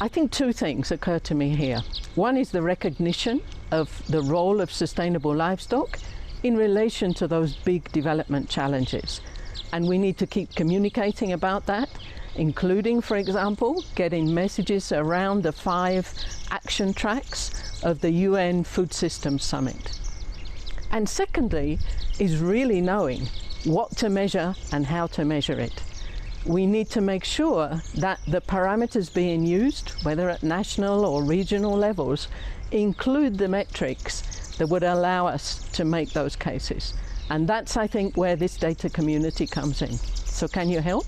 I think two things occur to me here. One is the recognition of the role of sustainable livestock in relation to those big development challenges. And we need to keep communicating about that, including, for example, getting messages around the 5 action tracks of the UN Food Systems Summit. And secondly, is really knowing what to measure and how to measure it. We need to make sure that the parameters being used, whether at national or regional levels, include the metrics that would allow us to make those cases. And that's, I think, where this data community comes in. So can you help?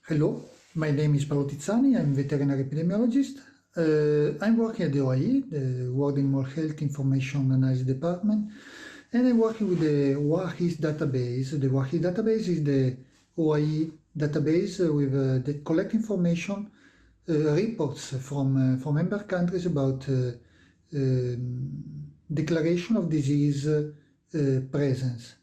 Hello, my name is Paolo Tizzani. I'm a veterinary epidemiologist. I'm working at the OIE, the World Animal Health Information Analysis Department, and I'm working with the WAHIS database. The WAHIS database is the OIE database with that collect information, reports from member countries about declaration of disease presence.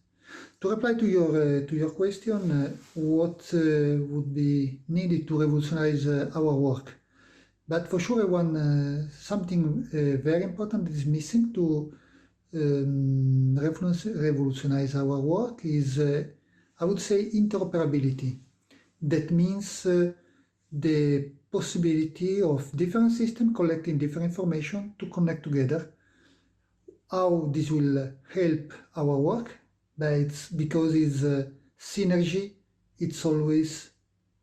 To reply to your question, what would be needed to revolutionize our work? But for sure, something very important that is missing to revolutionize our work is, I would say, interoperability. That means the possibility of different systems collecting different information to connect together. How this will help our work? But it's because it's synergy. It's always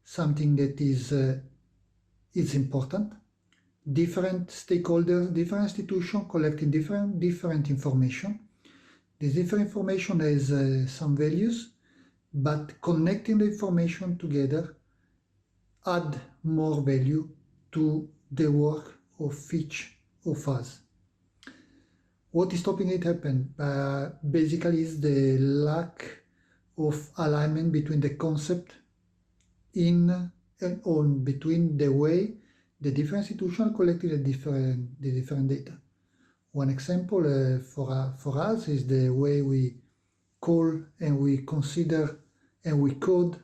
something that is important. Different stakeholders, different institutions collecting different information. This different information has some values, but connecting the information together add more value to the work of each of us. What is stopping it happen? Basically is the lack of alignment between the concept in and on between the way the different institutions collected the different data. One example for us is the way we call and we consider and we code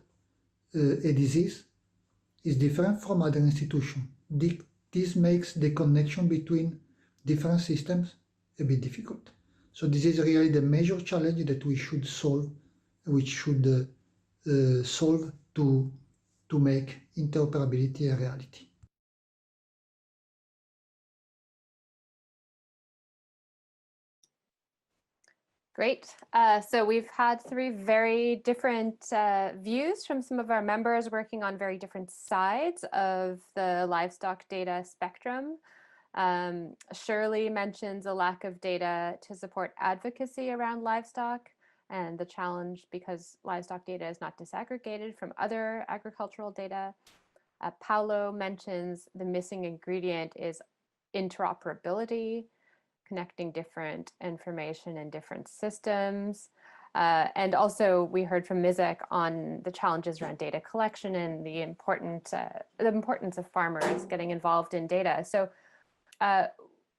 a disease is different from other institutions. This makes the connection between different systems a bit difficult. So this is really the major challenge that we should solve, solve to make interoperability a reality. Great. So we've had 3 very different views from some of our members working on very different sides of the livestock data spectrum. Shirley mentions a lack of data to support advocacy around livestock and the challenge because livestock data is not disaggregated from other agricultural data. Paolo mentions the missing ingredient is interoperability, connecting different information in different systems. And also we heard from Mizek on the challenges around data collection and the importance of farmers getting involved in data. So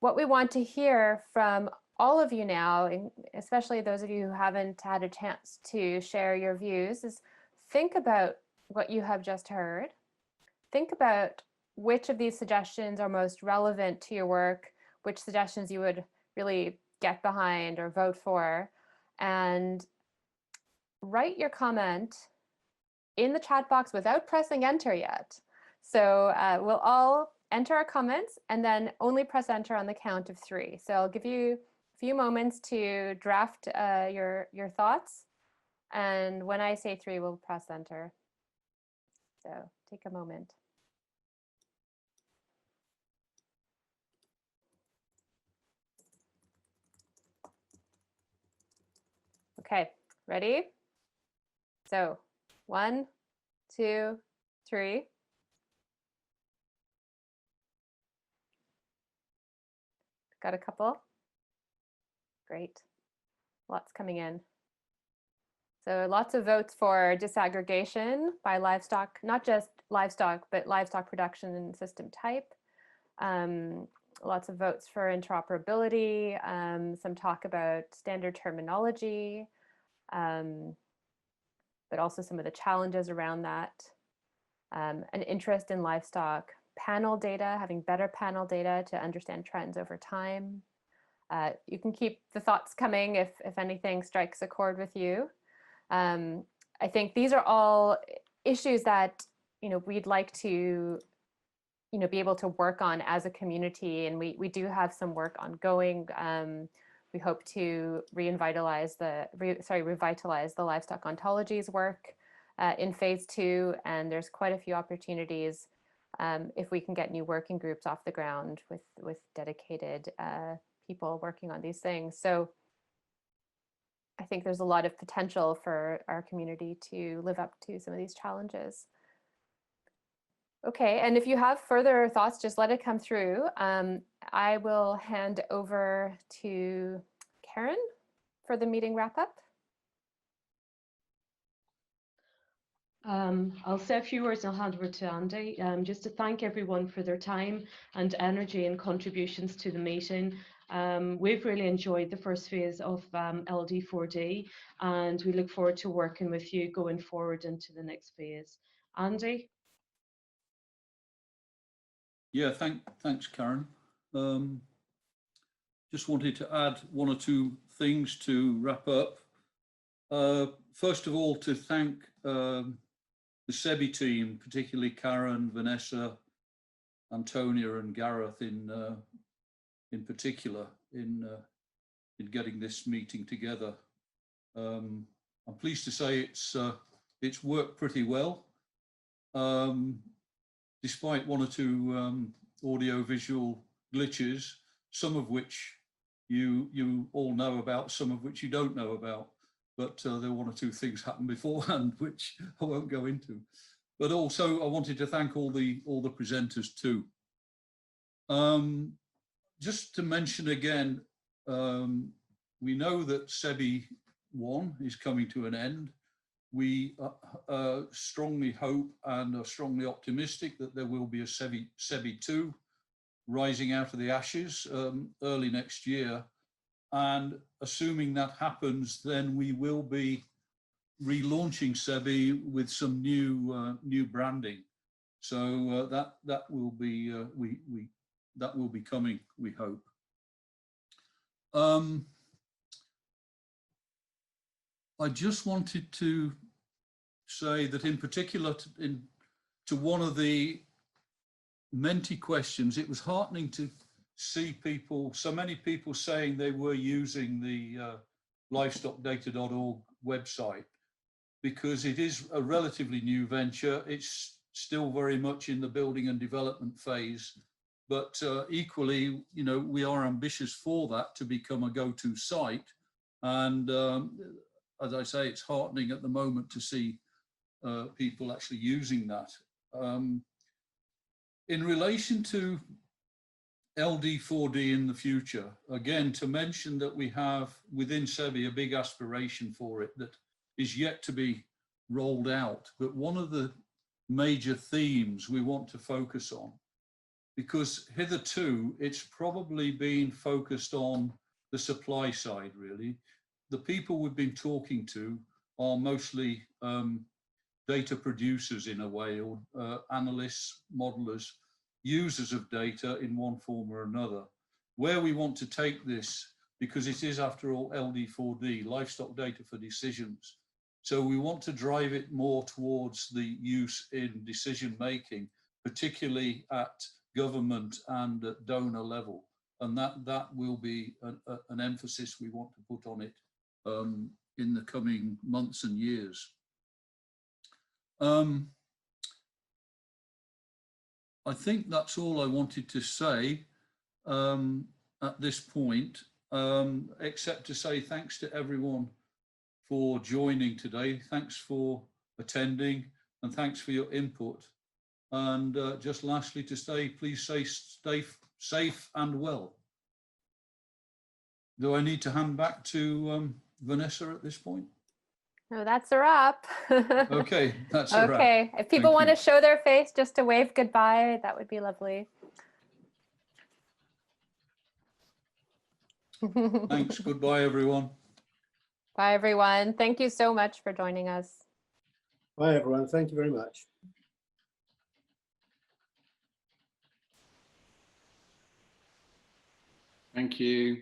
what we want to hear from all of you now, especially those of you who haven't had a chance to share your views, is think about what you have just heard. Think about which of these suggestions are most relevant to your work, which suggestions you would really get behind or vote for, and write your comment in the chat box without pressing enter yet. So we'll all enter our comments and then only press enter on the count of 3. So I'll give you a few moments to draft your thoughts. And when I say 3, we'll press enter. So take a moment. Okay, ready? So 1, 2, 3. Got a couple? Great. Lots coming in. So lots of votes for disaggregation by livestock, not just livestock, but livestock production and system type. Lots of votes for interoperability, some talk about standard terminology, but also some of the challenges around that. An interest in livestock panel data, having better panel data to understand trends over time. you can keep the thoughts coming if anything strikes a chord with you. I think these are all issues that, we'd like to, be able to work on as a community, and we do have some work ongoing. We hope to revitalize the livestock ontologies work in phase 2, and there's quite a few opportunities if we can get new working groups off the ground with dedicated people working on these things. So I think there's a lot of potential for our community to live up to some of these challenges. Okay, and if you have further thoughts, just let it come through. I will hand over to Karen for the meeting wrap up. I'll say a few words and I'll hand over to Andy, just to thank everyone for their time and energy and contributions to the meeting. We've really enjoyed the first phase of LD4D, and we look forward to working with you going forward into the next phase. Andy? Yeah, thanks, Karen. Just wanted to add one or two things to wrap up. First of all, to thank the SEBI team, particularly Karen, Vanessa, Antonia, and Gareth in particular in getting this meeting together. I'm pleased to say it's worked pretty well, despite one or two audio-visual glitches, some of which you all know about, some of which you don't know about. But there were one or two things happened beforehand, which I won't go into. But also, I wanted to thank all the presenters too. Just to mention again, we know that SEBI 1 is coming to an end. We strongly hope and are strongly optimistic that there will be a SEBI 2 rising out of the ashes early next year. And assuming that happens, then we will be relaunching SEBI with some new branding. So that will be that will be coming, we hope. I just wanted to say that in particular to one of the Menti questions, it was heartening to see so many people saying they were using the livestockdata.org website, because it is a relatively new venture. It's still very much in the building and development phase, but equally, we are ambitious for that to become a go-to site. And as I say, it's heartening at the moment to see people actually using that. In relation to LD4D in the future, again, to mention that we have within SEBI a big aspiration for it that is yet to be rolled out. But one of the major themes we want to focus on, because hitherto it's probably been focused on the supply side, really. The people we've been talking to are mostly data producers in a way, or analysts, modelers, users of data in one form or another. Where we want to take this, because it is after all LD4D, livestock data for decisions. So we want to drive it more towards the use in decision making, particularly at government and at donor level. And that will be an emphasis we want to put on it in the coming months and years. I think that's all I wanted to say at this point, except to say thanks to everyone for joining today. Thanks for attending, and thanks for your input. And just lastly to please stay safe and well. Do I need to hand back to Vanessa at this point? No, that's a wrap. Okay, that's a wrap. Okay, if people want to show their face just to wave goodbye, that would be lovely. Thanks. Goodbye, everyone. Bye, everyone. Thank you so much for joining us. Bye, everyone. Thank you very much. Thank you.